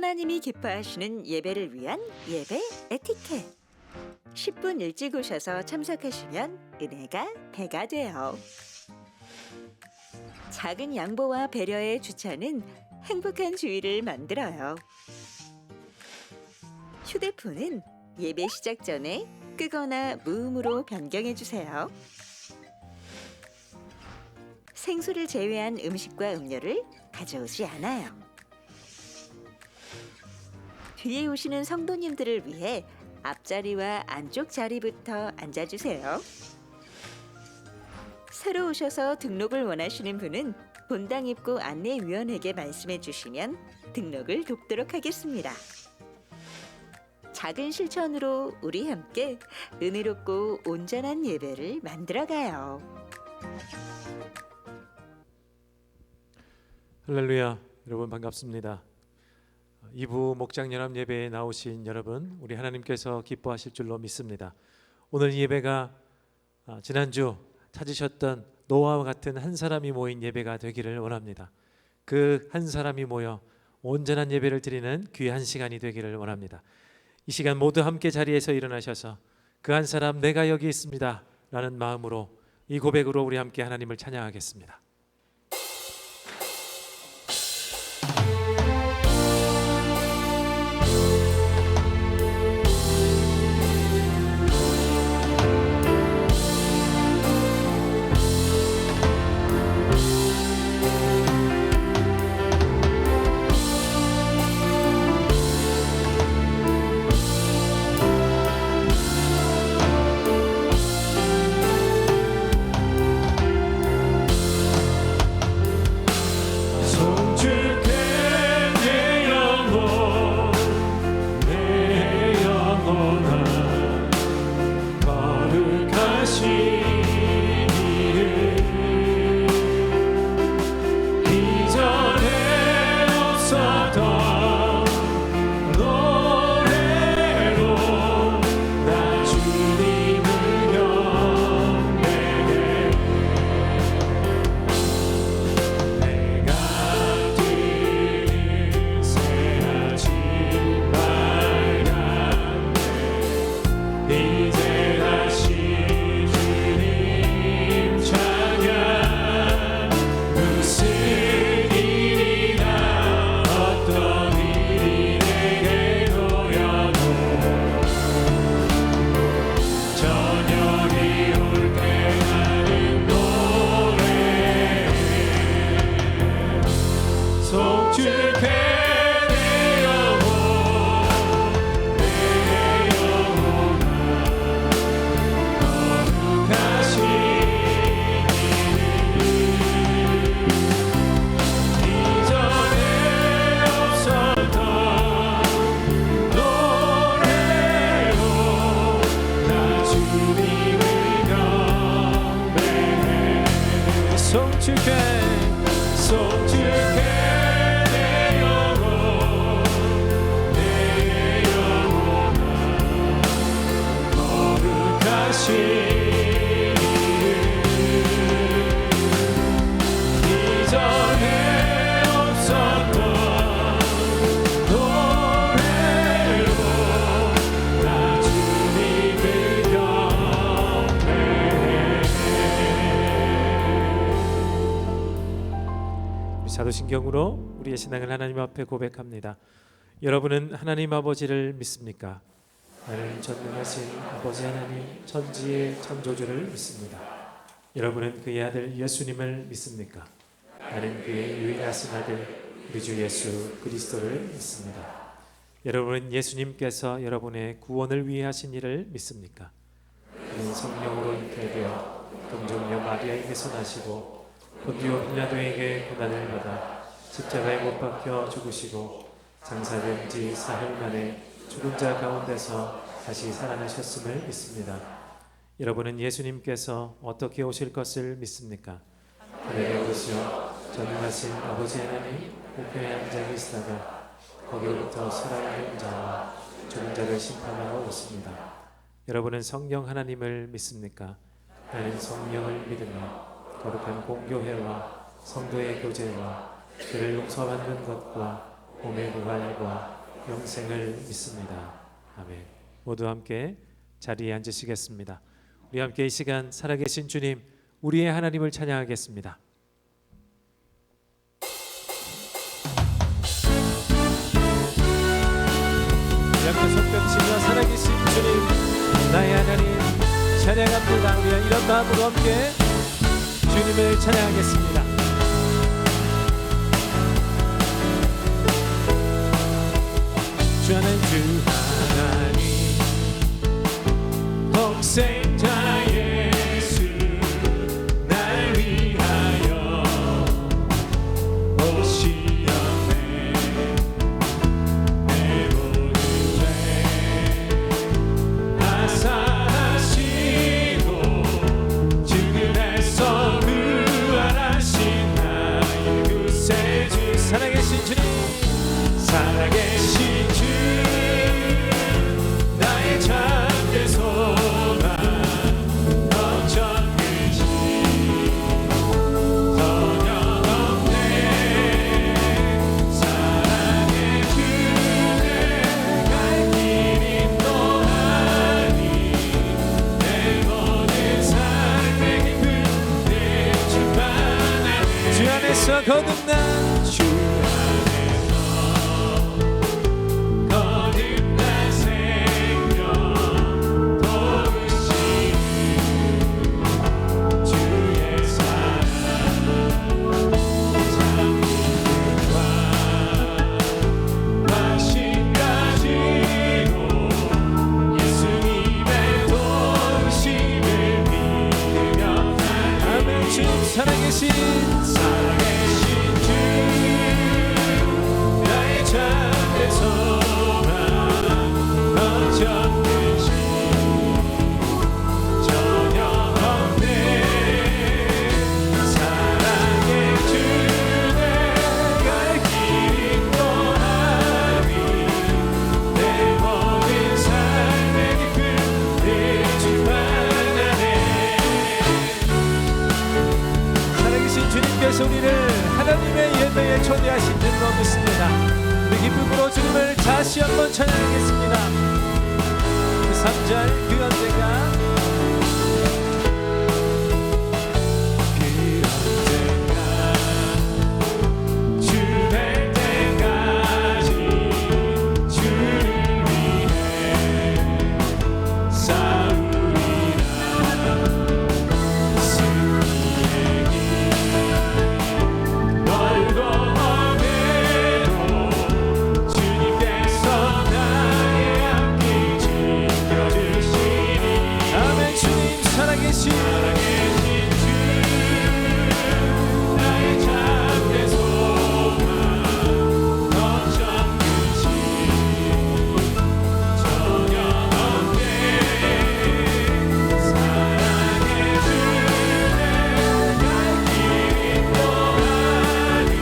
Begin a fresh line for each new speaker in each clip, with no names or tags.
하나님이 기뻐하시는 예배를 위한 예배 에티켓. 10분 일찍 오셔서 참석하시면 은혜가 배가 돼요. 작은 양보와 배려의 주차는 행복한 주의를 만들어요. 휴대폰은 예배 시작 전에 끄거나 무음으로 변경해 주세요. 생수를 제외한 음식과 음료를 가져오지 않아요. 뒤에 오시는 성도님들을 위해 앞자리와 안쪽 자리부터 앉아주세요. 새로 오셔서 등록을 원하시는 분은 본당 입구 안내위원에게 말씀해 주시면 등록을 돕도록 하겠습니다. 작은 실천으로 우리 함께 은혜롭고 온전한 예배를 만들어가요.
할렐루야, 여러분 반갑습니다. 2부 목장연합 예배에 나오신 여러분, 우리 하나님께서 기뻐하실 줄로 믿습니다. 오늘 예배가 지난주 찾으셨던 노아와 같은 한 사람이 모인 예배가 되기를 원합니다. 그 한 사람이 모여 온전한 예배를 드리는 귀한 시간이 되기를 원합니다. 이 시간 모두 함께 자리에서 일어나셔서 그 한 사람 내가 여기 있습니다 라는 마음으로 이 고백으로 우리 함께 하나님을 찬양하겠습니다. 사도신경으로 우리의 신앙을 하나님 앞에 고백합니다. 여러분은 하나님 아버지를 믿습니까? 나는 전능하신 아버지 하나님 천지의 창조주를 믿습니다. 여러분은 그의 아들 예수님을 믿습니까? 나는 그의 유일하신 아들 우리 주 예수 그리스도를 믿습니다. 여러분은 예수님께서 여러분의 구원을 위해 하신 일을 믿습니까? 그는 성령으로 잉태되어 동정녀 마리아에게서 나시고 본디오 빌라도에게 고난을 받아 십자가에 못 박혀 죽으시고 장사된 지 사흘 만에 죽은 자 가운데서 다시 살아나셨음을 믿습니다. 여러분은 예수님께서 어떻게 오실 것을 믿습니까? 하늘에 오르시어 전능하신 아버지 하나님 우편에 앉아 계시다가 거기로부터 살아있는 자와 죽은 자를 심판하러 오십니다. 여러분은 성령 하나님을 믿습니까? 나는 성령을 믿으며 거룩한 공교회와 성도의 교제와 죄를 용서받는 것과 몸의 부활과 영생을 믿습니다. 아멘. 모두 함께 자리에 앉으시겠습니다. 우리 함께 이 시간 살아계신 주님, 우리의 하나님을 찬양하겠습니다. 우리 함께 손뼉치며 살아계신 주님, 나의 하나님 찬양합니다. 우리 이런 마음으로 함께 주님을 찬양하겠습니다. 주 하나님, 주 하나님, 독생자 예수 날 위하여 오시었네. 내 모든 죄 하사하시고 죽음에서 부활하신 나의 구세주, 살아계신 주님, 살아계신 주 나의 참된 소망 넘쳐흐시 전혀 없네. 사랑의 주내 갈 길 인도하니 내 모든 삶의 기쁨 내 주만 주 안에서 거듭난 주 살아계신 주 나의 참된 소망 넘쳐흐시 전혀 없네. 사랑의 주내 갈 길 인도하니 내 모든 삶의 기쁨 내 주만 안에. 주님께서 우리를 하나님의 예배에 초대하신 줄로 믿습니다. 우리 기쁨으로 주님을 다시 한번 찬양하겠습니다. 그 3절 그 언제가 주될 때까지 주를 위해 싸우리라. 살아계신 주 나의 참된 소망 넘쳐흐시 전혀 없네. 사랑의 주내 갈 길 인도하니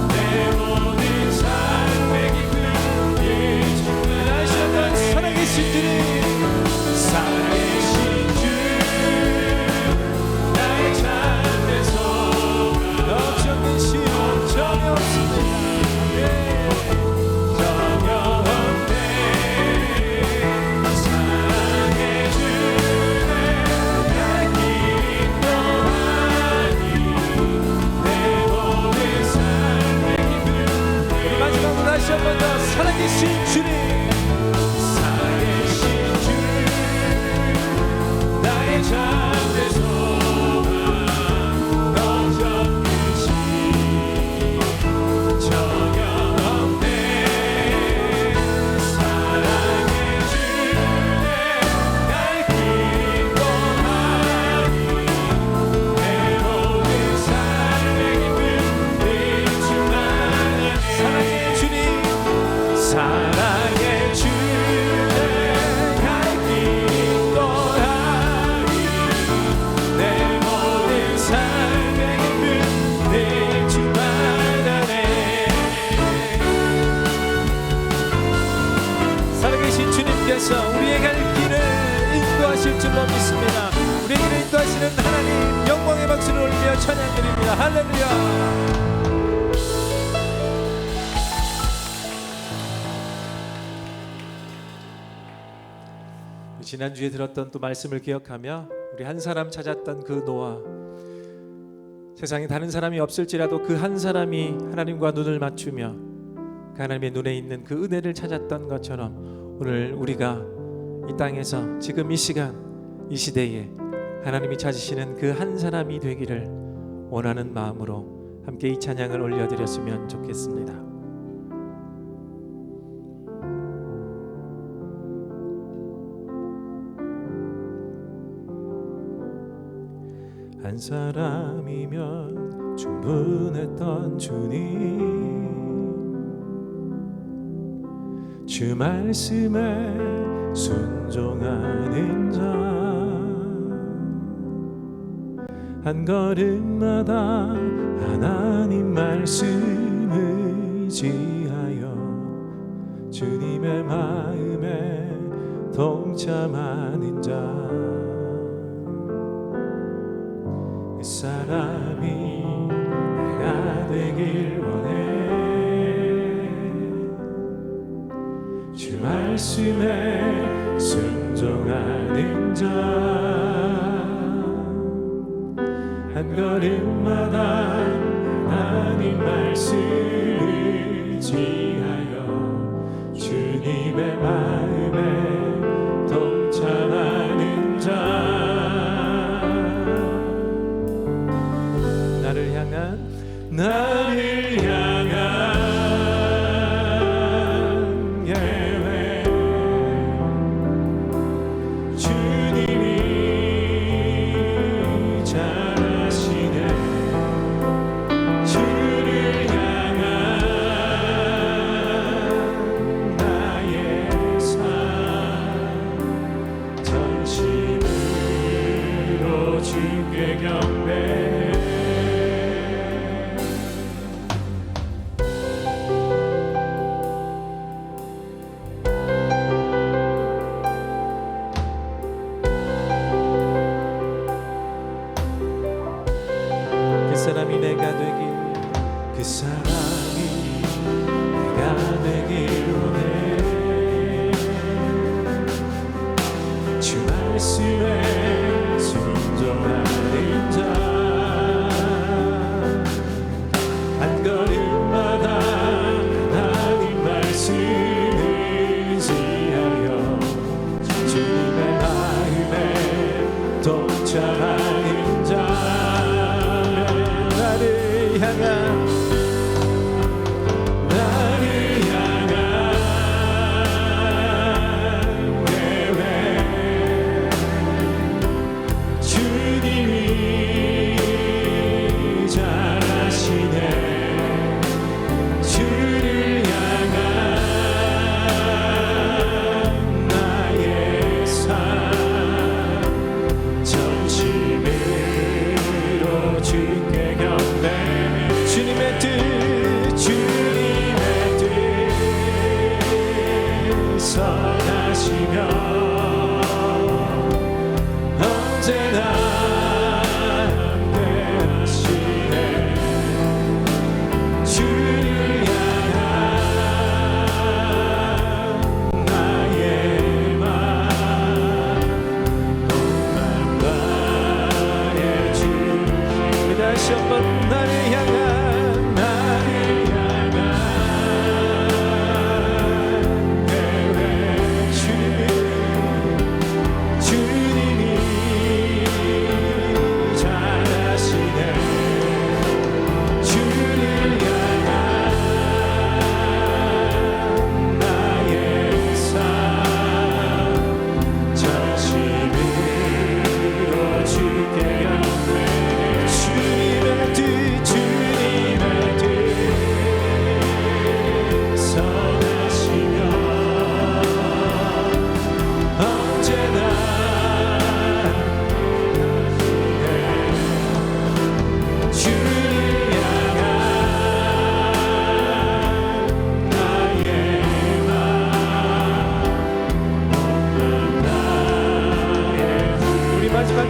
내 모든 삶의 기쁨 예주만. 다시 한번 살아계신 주님, 살아계신 참된 소망 넘쳐흐시 전혀 없습니다. 전혀 없네. 사랑의 주내 갈 길 인도하니 내 모든 삶의 기쁨. 우리 마지막으로 다시 한 번 더 살아계신 주님, 살아계신 주 나의 참된 소망 넘쳐흐시 전혀 없네. 사랑의 주내 갈 길 인도하니 내 모든 삶의 기쁨 내 주만 안에. 사랑의 주님, 사랑의 주내 갈 길 인도하니 내 모든 삶의 기쁨 내 주만 안에. 살아계신 주님께서 우리의 갈 길을 인도하실 줄로 믿습니다. 우리의 길을 인도하시는 하나님, 영광의 박수를 올리며 찬양드립니다. 할렐루야. 지난주에 들었던 또 말씀을 기억하며 우리 한 사람 찾았던 그 노아, 세상에 다른 사람이 없을지라도 그 한 사람이 하나님과 눈을 맞추며 그 하나님의 눈에 있는 그 은혜를 찾았던 것처럼 오늘 우리가 이 땅에서 지금 이 시간 이 시대에 하나님이 찾으시는 그 한 사람이 되기를 원하는 마음으로 함께 이 찬양을 올려드렸으면 좋겠습니다. 한 사람이면 충분했던 주님, 주 말씀에 순종하는 자, 한 걸음마다 하나님 말씀 의지하여 주님의 마음에 동참하는 자, 그 사람이 내가 되길 원해. 주 말씀에 순종하는 자, 한 걸음마다 하나님 말씀 의지하여 주님의 마음에 동참하는 자, 나를 향한 예배, 주님이 잘하시네. 주를 향한 나의 삶, 전심으로 주께 경배. 그 사람이 내가 되길 원해. 주 말씀에 순종하는 자, 한 걸음마다 하나님 말씀 의지하여 주님의 마음에 동참하는 자, 나를 향한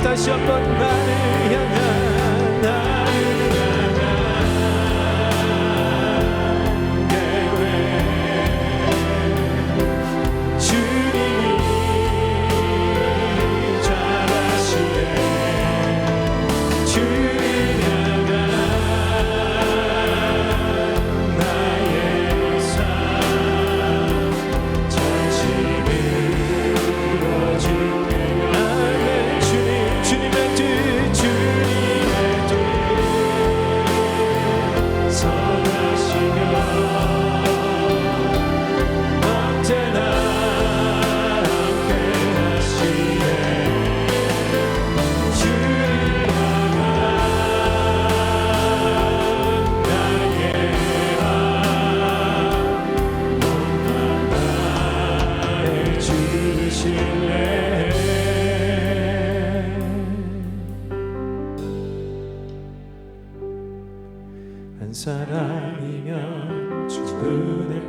다시 한번 나를 향한 계획, 주님이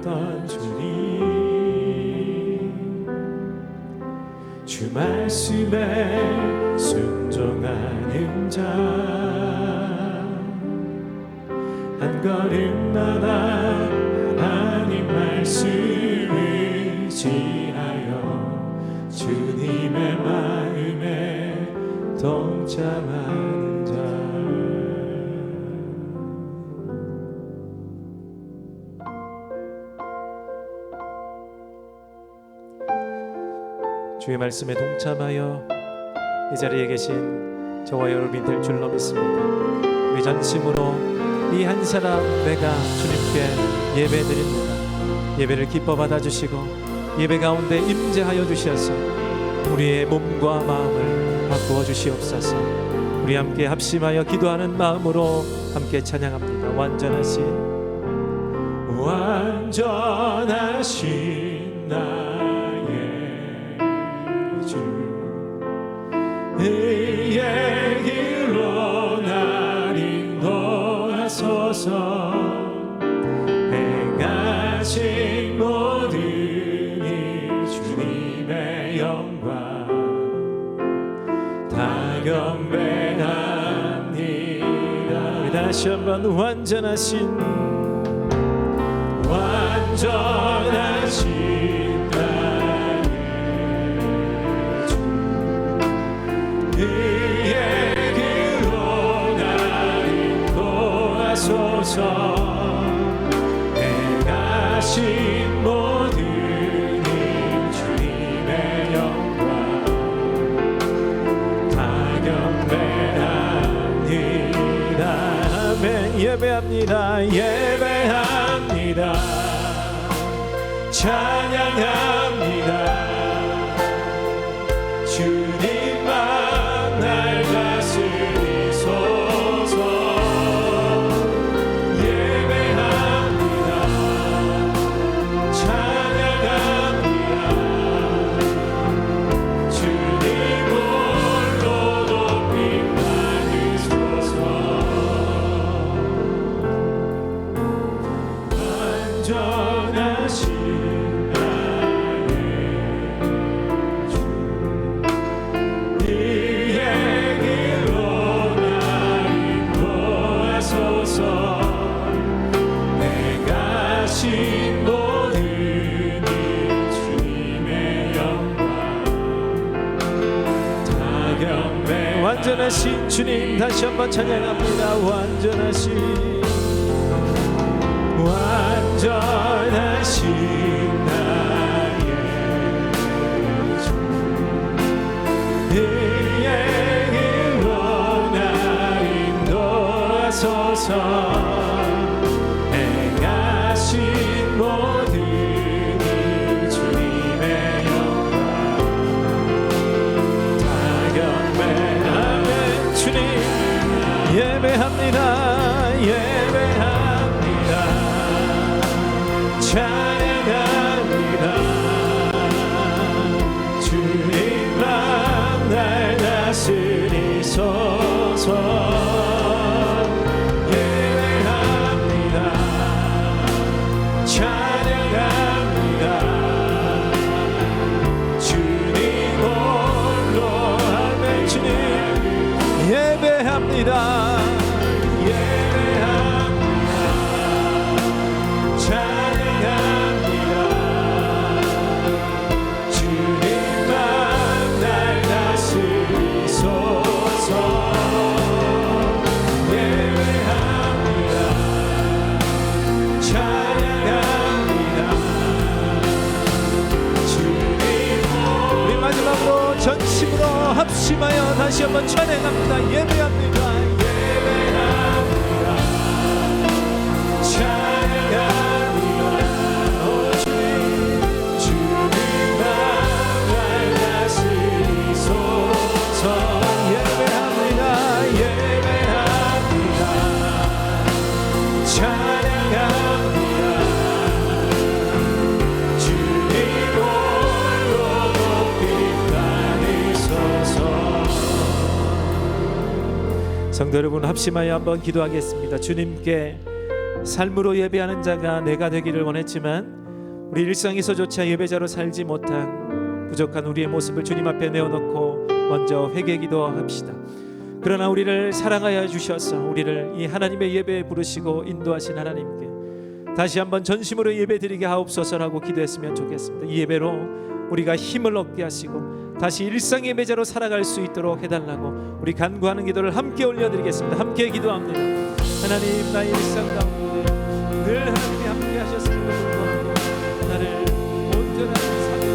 하셨던 주님, 주 말씀에 순종하는 자, 한 걸음마다 하나님 말씀을 지하여 주님의 마음에 동참하는 자. 주의 말씀에 동참하여 이 자리에 계신 저와 여러분이 될 줄로 믿습니다. 우리 전심으로 이 한 사람 내가 주님께 예배드립니다. 예배를 기뻐 받아주시고 예배 가운데 임재하여 주셔서 우리의 몸과 마음을 바꾸어 주시옵소서. 우리 함께 합심하여 기도하는 마음으로 함께 찬양합니다. 완전하신 나의 주, 의의 길로 날 인도하소서. 행하신 모든 일 주님의 영광 다 경배합니다. 우리 다시 한번 완전하신 나의 주, 의의 길로 날 인도하소서. 행하신 모든 일 주님의 영광 다 경배합니다. 아멘. 예배합니다. 예배합니다. 찬양합니다. 주님만 날 다스리소서. 예배합니다. 찬양합니다. 주님 홀로 높임 받으소서. 완전하신 완전하신 주님 다시 한번 찬양합니다. 완전하신 나의 주, 의의 길로 날 인도하소서. 행하신 모든 일 주님의 영광 다 경배하네. 주님 예배합니다. 예배합니다. 찬양합니다. 주님만 날 다스리소서. 예배합니다. 찬양합니다. 주님 홀로 아멘. 주님 예배합니다. 예배합니다. 찬양합니다. 주님만 날 다스리소서. 예배합니다. 찬양합니다. 주님 우리 마지막으로 전심으로 합심하여 다시 한번 찬양합니다. 예배합니다. 예배합니다. 찬양합니다. 오 주님, 주님만 날 다스리소서. 예배합니다. 예배합니다. 찬양합니다. 주님 홀로 높임 받으소서. 성도 여러분 합심하여 한번 기도하겠습니다. 주님께 삶으로 예배하는 자가 내가 되기를 원했지만 우리 일상에서조차 예배자로 살지 못한 부족한 우리의 모습을 주님 앞에 내어놓고 먼저 회개 기도합시다. 그러나 우리를 사랑하여 주셔서 우리를 이 하나님의 예배에 부르시고 인도하신 하나님께 다시 한번 전심으로 예배드리게 하옵소서라고 기도했으면 좋겠습니다. 이 예배로 우리가 힘을 얻게 하시고 다시 일상 예배자로 살아갈 수 있도록 해달라고 우리 간구하는 기도를 함께 올려드리겠습니다. 함께 기도합니다. 하나님, 나의 일상 가운데 늘 하나님이 함께 하셨음을 불구하고 나를 온전한 삶을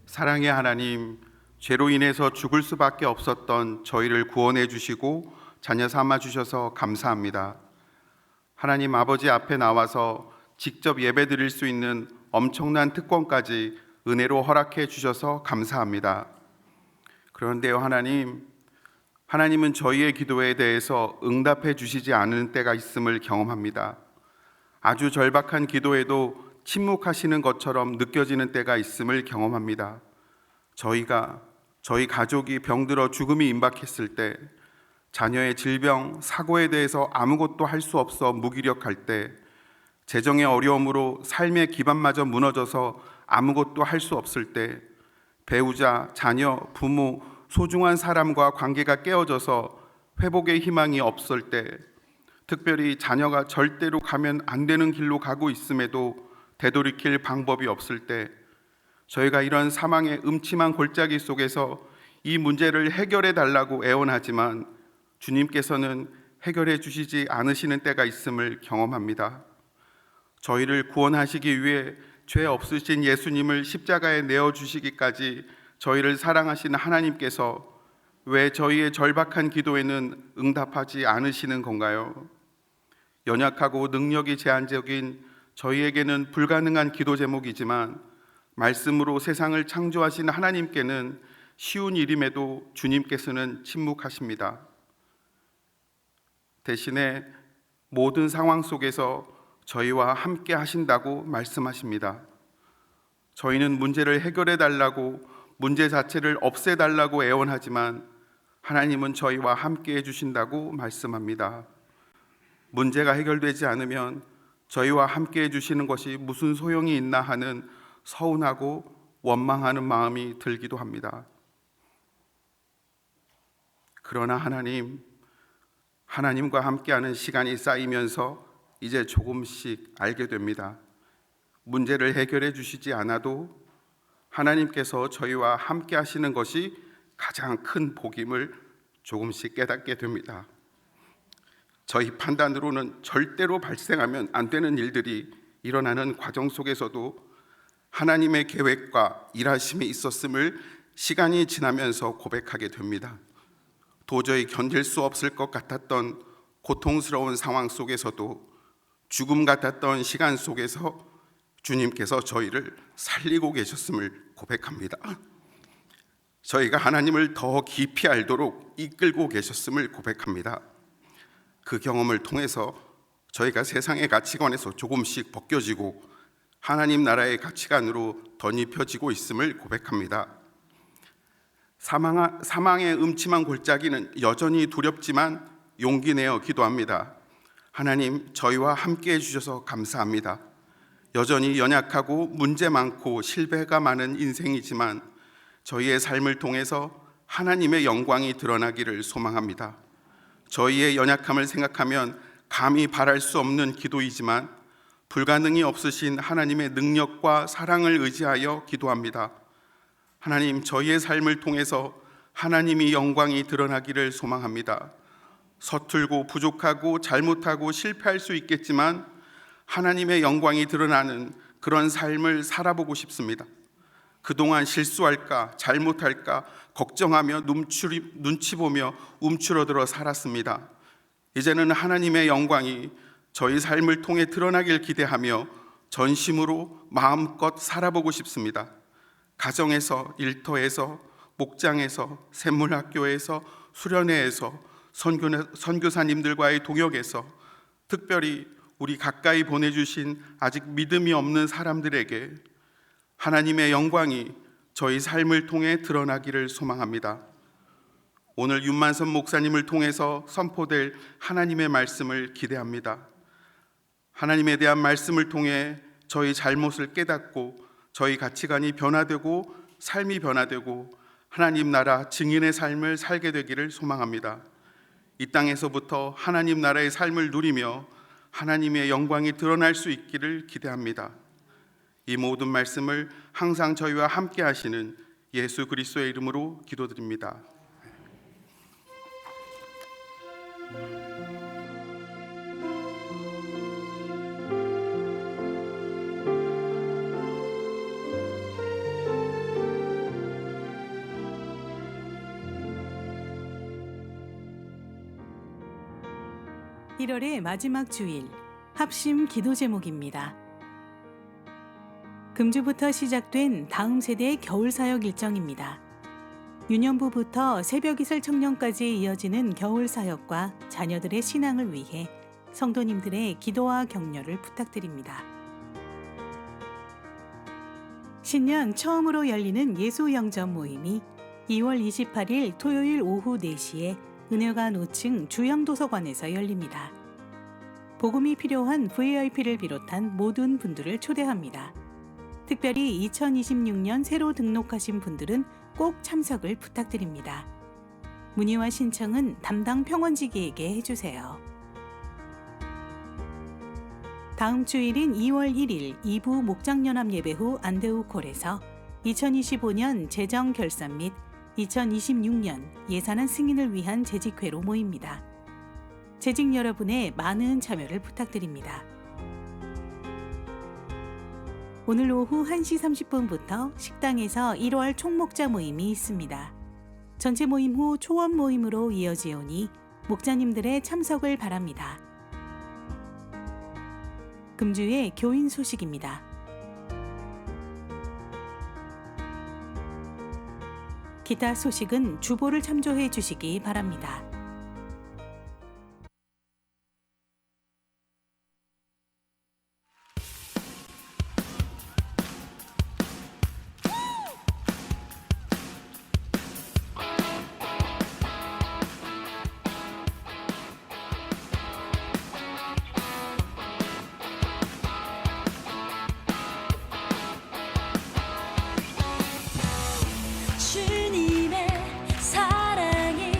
사랑의 하나님, 죄로 인해서 죽을 수밖에 없었던 저희를 구원해 주시고 자녀 삼아 주셔서 감사합니다. 하나님 아버지 앞에 나와서 직접 예배 드릴 수 있는 엄청난 특권까지 은혜로 허락해 주셔서 감사합니다. 그런데요, 하나님은 저희의 기도에 대해서 응답해 주시지 않은 때가 있음을 경험합니다. 아주 절박한 기도에도 침묵하시는 것처럼 느껴지는 때가 있음을 경험합니다. 저희 가족이 병들어 죽음이 임박했을 때, 자녀의 질병, 사고에 대해서 아무것도 할 수 없어 무기력할 때, 재정의 어려움으로 삶의 기반마저 무너져서 아무것도 할 수 없을 때, 배우자, 자녀, 부모, 소중한 사람과 관계가 깨어져서 회복의 희망이 없을 때, 특별히 자녀가 절대로 가면 안 되는 길로 가고 있음에도 되돌이킬 방법이 없을 때, 저희가 이런 사망의 음침한 골짜기 속에서 이 문제를 해결해 달라고 애원하지만 주님께서는 해결해 주시지 않으시는 때가 있음을 경험합니다. 저희를 구원하시기 위해 죄 없으신 예수님을 십자가에 내어주시기까지 저희를 사랑하시는 하나님께서 왜 저희의 절박한 기도에는 응답하지 않으시는 건가요? 연약하고 능력이 제한적인 저희에게는 불가능한 기도 제목이지만 말씀으로 세상을 창조하신 하나님께는 쉬운 일임에도 주님께서는 침묵하십니다. 대신에 모든 상황 속에서 저희와 함께 하신다고 말씀하십니다. 저희는 문제를 해결해 달라고, 문제 자체를 없애 달라고 애원하지만 하나님은 저희와 함께 해주신다고 말씀합니다. 문제가 해결되지 않으면 저희와 함께 해주시는 것이 무슨 소용이 있나 하는 서운하고 원망하는 마음이 들기도 합니다. 그러나 하나님과 함께하는 시간이 쌓이면서 이제 조금씩 알게 됩니다. 문제를 해결해 주시지 않아도 하나님께서 저희와 함께 하시는 것이 가장 큰 복임을 조금씩 깨닫게 됩니다. 저희 판단으로는 절대로 발생하면 안 되는 일들이 일어나는 과정 속에서도 하나님의 계획과 일하심이 있었음을 시간이 지나면서 고백하게 됩니다. 도저히 견딜 수 없을 것 같았던 고통스러운 상황 속에서도, 죽음 같았던 시간 속에서 주님께서 저희를 살리고 계셨음을 고백합니다. 저희가 하나님을 더 깊이 알도록 이끌고 계셨음을 고백합니다. 그 경험을 통해서 저희가 세상의 가치관에서 조금씩 벗겨지고 하나님 나라의 가치관으로 덧입혀지고 있음을 고백합니다. 사망의 음침한 골짜기는 여전히 두렵지만 용기 내어 기도합니다. 하나님, 저희와 함께 해주셔서 감사합니다. 여전히 연약하고 문제 많고 실패가 많은 인생이지만 저희의 삶을 통해서 하나님의 영광이 드러나기를 소망합니다. 저희의 연약함을 생각하면 감히 바랄 수 없는 기도이지만 불가능이 없으신 하나님의 능력과 사랑을 의지하여 기도합니다. 하나님, 저희의 삶을 통해서 하나님이 영광이 드러나기를 소망합니다. 서툴고 부족하고 잘못하고 실패할 수 있겠지만 하나님의 영광이 드러나는 그런 삶을 살아보고 싶습니다. 그동안 실수할까 잘못할까 걱정하며 눈치 보며 움츠러들어 살았습니다. 이제는 하나님의 영광이 저희 삶을 통해 드러나길 기대하며 전심으로 마음껏 살아보고 싶습니다. 가정에서, 일터에서, 목장에서, 샘물학교에서, 수련회에서, 선교사님들과의 동역에서, 특별히 우리 가까이 보내주신 아직 믿음이 없는 사람들에게 하나님의 영광이 저희 삶을 통해 드러나기를 소망합니다. 오늘 윤만선 목사님을 통해서 선포될 하나님의 말씀을 기대합니다. 하나님에 대한 말씀을 통해 저희 잘못을 깨닫고 저희 가치관이 변화되고 삶이 변화되고 하나님 나라 증인의 삶을 살게 되기를 소망합니다. 이 땅에서부터 하나님 나라의 삶을 누리며 하나님의 영광이 드러날 수 있기를 기대합니다. 이 모든 말씀을 항상 저희와 함께 하시는 예수 그리스도의 이름으로 기도드립니다.
(1월의) 마지막 주일 합심 기도 제목입니다. 금주부터 시작된 다음 세대의 겨울 사역 일정입니다. 유년부부터 새벽 이슬 청년까지 이어지는 겨울 사역과 자녀들의 신앙을 위해 성도님들의 기도와 격려를 부탁드립니다. 신년 처음으로 열리는 예수 영접 모임이 2월 28일 토요일 오후 4시에 은혜관 5층 주영도서관에서 열립니다. 복음이 필요한 VIP를 비롯한 모든 분들을 초대합니다. 특별히 2026년 새로 등록하신 분들은 꼭 참석을 부탁드립니다. 문의와 신청은 담당 평원지기에게 해주세요. 다음 주일인 2월 1일 2부 목장연합 예배 후 안데우콜에서 2025년 재정 결산 및 2026년 예산안 승인을 위한 재직회로 모입니다. 재직 여러분의 많은 참여를 부탁드립니다. 오늘 오후 1시 30분부터 식당에서 1월 총목자 모임이 있습니다. 전체 모임 후 초원 모임으로 이어지오니 목자님들의 참석을 바랍니다. 금주의 교인 소식입니다. 기타 소식은 주보를 참조해 주시기 바랍니다.
주님의 사랑이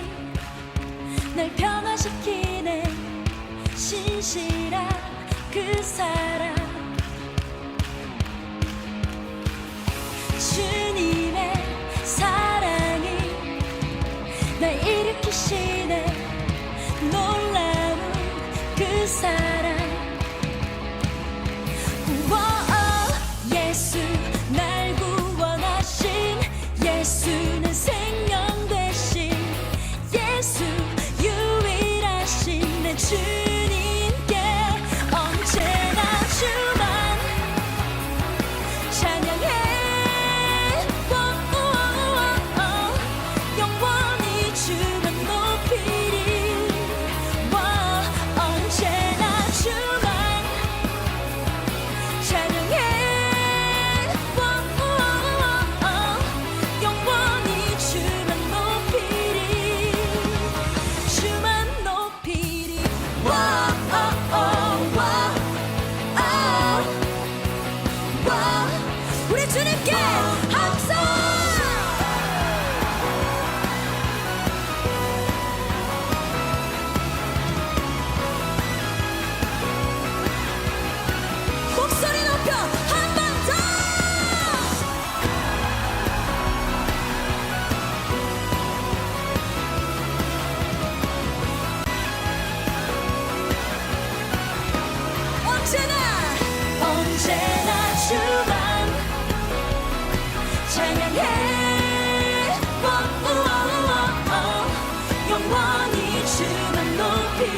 높이리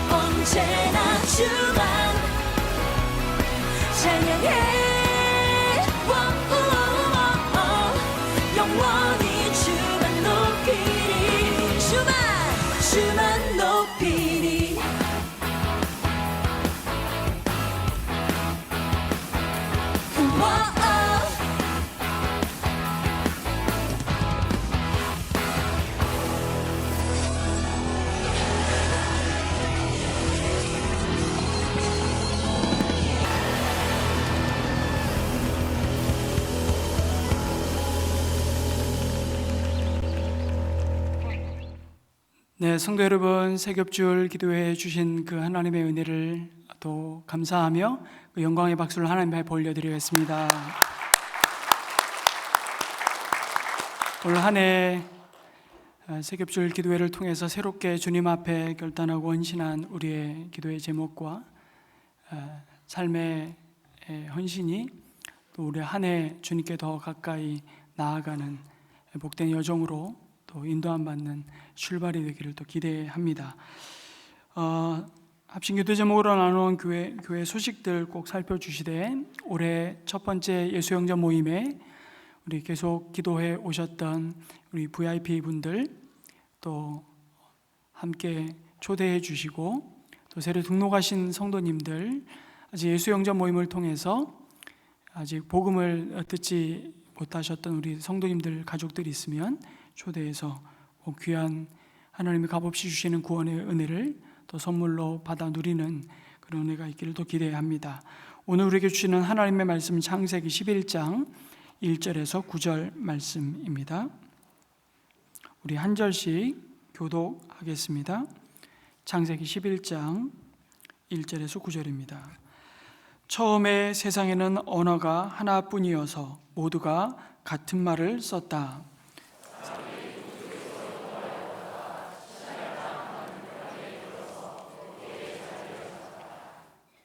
언제나 주만 찬양해 영원히 주만 높이리 주만 높이리
네, 성도 여러분, 새겹줄 기도해 주신 그 하나님의 은혜를 또 감사하며 그 영광의 박수를 하나님 앞에 올려드리겠습니다. 올 한 해 새겹줄 기도회를 통해서 새롭게 주님 앞에 결단하고 헌신한 우리의 기도의 제목과 삶의 헌신이 또 우리 한 해 주님께 더 가까이 나아가는 복된 여정으로 또 인도함 받는 출발이 되기를 또 기대합니다. 합심기도 제목으로 나누는 교회 소식들 꼭 살펴주시되 올해 첫 번째 예수영전 모임에 우리 계속 기도해 오셨던 우리 VIP 분들 또 함께 초대해 주시고 또 새로 등록하신 성도님들 아직 예수영전 모임을 통해서 아직 복음을 듣지 못하셨던 우리 성도님들 가족들이 있으면 초대해서 귀한 하나님이 값없이 주시는 구원의 은혜를 또 선물로 받아 누리는 그런 은혜가 있기를 또 기대합니다. 오늘 우리에게 주시는 하나님의 말씀은 창세기 11장 1절에서 9절 말씀입니다. 우리 한 절씩 교독하겠습니다. 창세기 11장 1절에서 9절입니다. 처음에 세상에는 언어가 하나뿐이어서 모두가 같은 말을 썼다.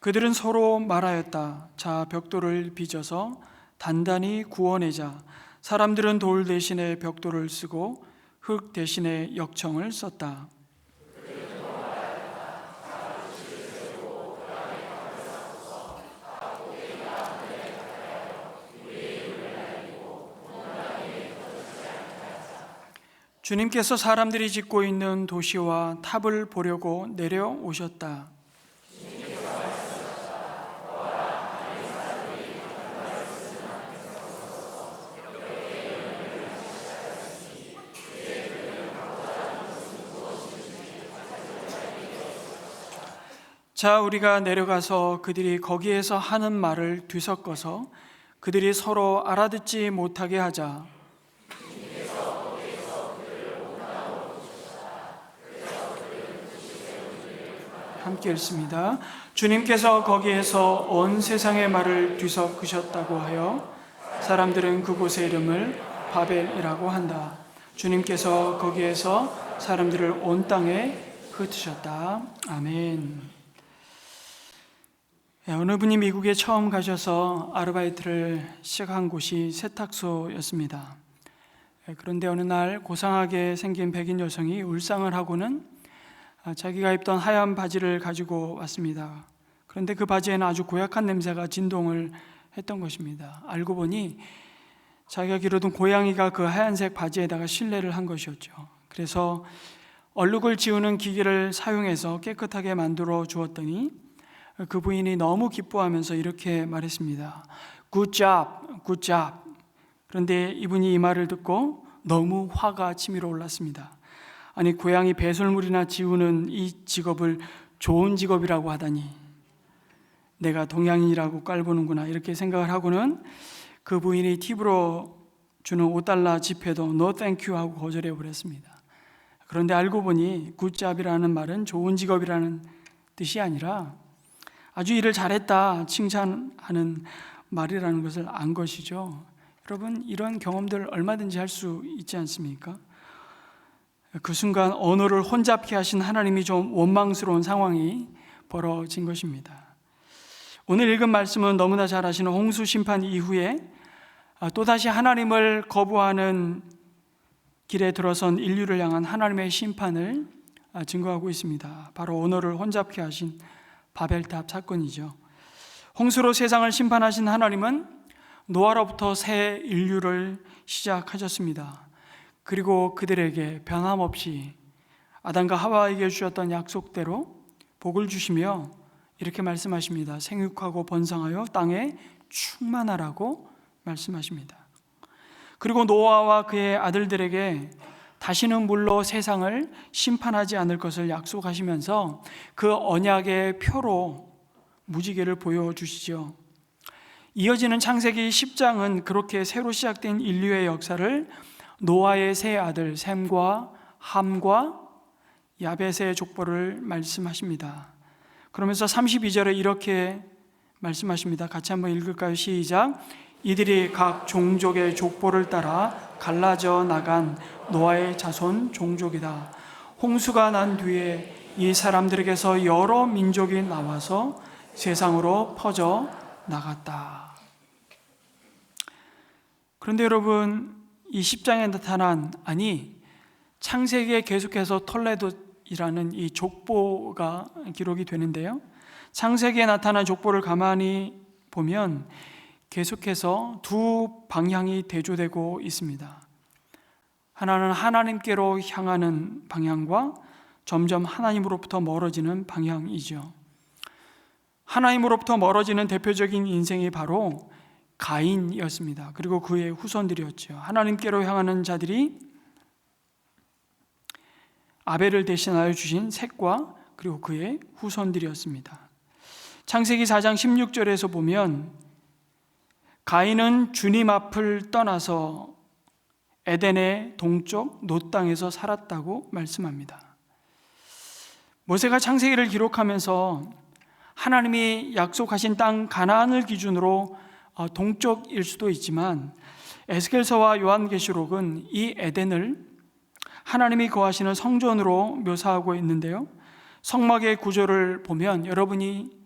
그들은 서로 말하였다. 자, 벽돌을 빚어서 단단히 구워내자. 사람들은 돌 대신에 벽돌을 쓰고 흙 대신에 역청을 썼다. 주님께서 사람들이 짓고 있는 도시와 탑을 보려고 내려오셨다. 자, 우리가 내려가서 그들이 거기에서 하는 말을 뒤섞어서 그들이 서로 알아듣지 못하게 하자. 함께 읽습니다. 주님께서 거기에서 온 세상의 말을 뒤섞으셨다고 하여 사람들은 그곳의 이름을 바벨이라고 한다. 주님께서 거기에서 사람들을 온 땅에 흩으셨다. 아멘. 어느 분이 미국에 처음 가셔서 아르바이트를 시작한 곳이 세탁소였습니다. 그런데 어느 날 고상하게 생긴 백인 여성이 울상을 하고는 자기가 입던 하얀 바지를 가지고 왔습니다. 그런데 그 바지에는 아주 고약한 냄새가 진동을 했던 것입니다. 알고 보니 자기가 기르던 고양이가 그 하얀색 바지에다가 실내를 한 것이었죠. 그래서 얼룩을 지우는 기계를 사용해서 깨끗하게 만들어 주었더니 그 부인이 너무 기뻐하면서 이렇게 말했습니다. Good job, good job. 그런데 이분이 이 말을 듣고 너무 화가 치밀어 올랐습니다. 아니, 고양이 배설물이나 지우는 이 직업을 좋은 직업이라고 하다니 내가 동양인이라고 깔보는구나 이렇게 생각을 하고는 그 부인이 팁으로 주는 $5 지폐도 No thank you 하고 거절해 버렸습니다. 그런데 알고 보니 good job이라는 말은 좋은 직업이라는 뜻이 아니라 아주 일을 잘했다 칭찬하는 말이라는 것을 안 것이죠. 여러분, 이런 경험들 얼마든지 할 수 있지 않습니까? 그 순간 언어를 혼잡케 하신 하나님이 좀 원망스러운 상황이 벌어진 것입니다. 오늘 읽은 말씀은 너무나 잘 아시는 홍수 심판 이후에 또다시 하나님을 거부하는 길에 들어선 인류를 향한 하나님의 심판을 증거하고 있습니다. 바로 언어를 혼잡케 하신 바벨탑 사건이죠. 홍수로 세상을 심판하신 하나님은 노아로부터 새 인류를 시작하셨습니다. 그리고 그들에게 변함없이 아담과 하와에게 주셨던 약속대로 복을 주시며 이렇게 말씀하십니다. 생육하고 번성하여 땅에 충만하라고 말씀하십니다. 그리고 노아와 그의 아들들에게 다시는 물로 세상을 심판하지 않을 것을 약속하시면서 그 언약의 표로 무지개를 보여주시죠. 이어지는 창세기 10장은 그렇게 새로 시작된 인류의 역사를 노아의 세 아들 셈과 함과 야벳의 족보를 말씀하십니다. 그러면서 32절에 이렇게 말씀하십니다. 같이 한번 읽을까요? 시작. 이들이 각 종족의 족보를 따라 갈라져 나간 노아의 자손 종족이다. 홍수가 난 뒤에 이 사람들에게서 여러 민족이 나와서 세상으로 퍼져 나갔다. 그런데 여러분, 이 10장에 나타난, 창세기에 계속해서 톨레도이라는 이 족보가 기록이 되는데요, 창세기에 나타난 족보를 가만히 보면 계속해서 두 방향이 대조되고 있습니다. 하나는 하나님께로 향하는 방향과 점점 하나님으로부터 멀어지는 방향이죠. 하나님으로부터 멀어지는 대표적인 인생이 바로 가인이었습니다. 그리고 그의 후손들이었죠. 하나님께로 향하는 자들이 아벨을 대신하여 주신 셋과 그리고 그의 후손들이었습니다. 창세기 4장 16절에서 보면 가인은 주님 앞을 떠나서 에덴의 동쪽 놋 땅에서 살았다고 말씀합니다. 모세가 창세기를 기록하면서 하나님이 약속하신 땅 가나안을 기준으로 동쪽일 수도 있지만 에스겔서와 요한계시록은 이 에덴을 하나님이 거하시는 성전으로 묘사하고 있는데요, 성막의 구조를 보면 여러분이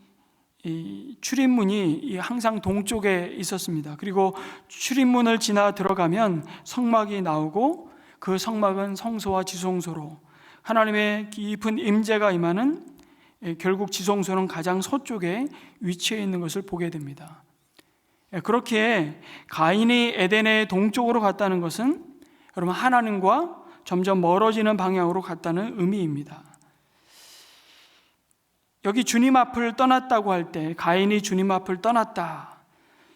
이 출입문이 항상 동쪽에 있었습니다. 그리고 출입문을 지나 들어가면 성막이 나오고 그 성막은 성소와 지성소로 하나님의 깊은 임재가 임하는, 결국 지성소는 가장 서쪽에 위치해 있는 것을 보게 됩니다. 그렇게 가인이 에덴의 동쪽으로 갔다는 것은 여러분 하나님과 점점 멀어지는 방향으로 갔다는 의미입니다. 여기 주님 앞을 떠났다고 할 때 가인이 주님 앞을 떠났다,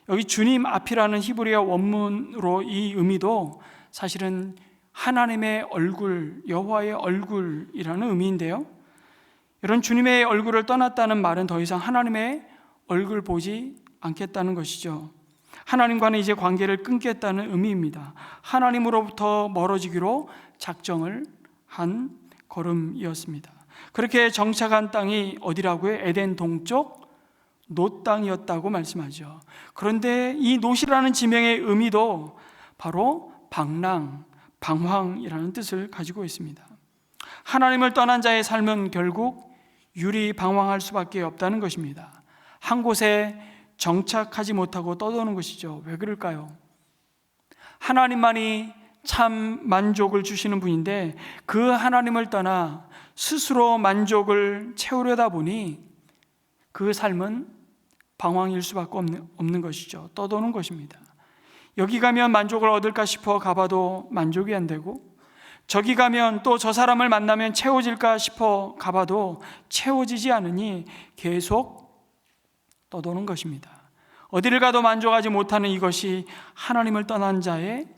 여기 주님 앞이라는 히브리어 원문으로 이 의미도 사실은 하나님의 얼굴, 여호와의 얼굴이라는 의미인데요, 이런 주님의 얼굴을 떠났다는 말은 더 이상 하나님의 얼굴 보지 않겠다는 것이죠. 하나님과는 이제 관계를 끊겠다는 의미입니다. 하나님으로부터 멀어지기로 작정을 한 걸음이었습니다. 그렇게 정착한 땅이 어디라고요? 에덴 동쪽 놋 땅이었다고 말씀하죠. 그런데 이 놋이라는 지명의 의미도 바로 방랑, 방황이라는 뜻을 가지고 있습니다. 하나님을 떠난 자의 삶은 결국 유리방황할 수밖에 없다는 것입니다. 한 곳에 정착하지 못하고 떠도는 것이죠. 왜 그럴까요? 하나님만이 참 만족을 주시는 분인데 그 하나님을 떠나 스스로 만족을 채우려다 보니 그 삶은 방황일 수밖에 없는 것이죠. 떠도는 것입니다. 여기 가면 만족을 얻을까 싶어 가봐도 만족이 안 되고, 저기 가면 또 저 사람을 만나면 채워질까 싶어 가봐도 채워지지 않으니 계속 떠도는 것입니다. 어디를 가도 만족하지 못하는 이것이 하나님을 떠난 자의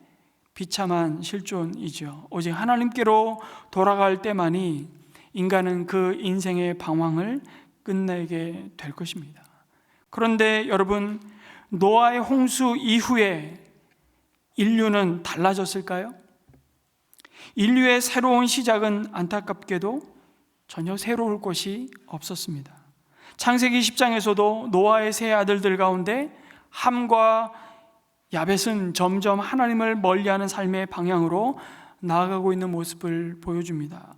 비참한 실존이죠. 오직 하나님께로 돌아갈 때만이 인간은 그 인생의 방황을 끝내게 될 것입니다. 그런데 여러분, 노아의 홍수 이후에 인류는 달라졌을까요? 인류의 새로운 시작은 안타깝게도 전혀 새로울 것이 없었습니다. 창세기 10장에서도 노아의 세 아들들 가운데 함과 야벳은 점점 하나님을 멀리하는 삶의 방향으로 나아가고 있는 모습을 보여줍니다.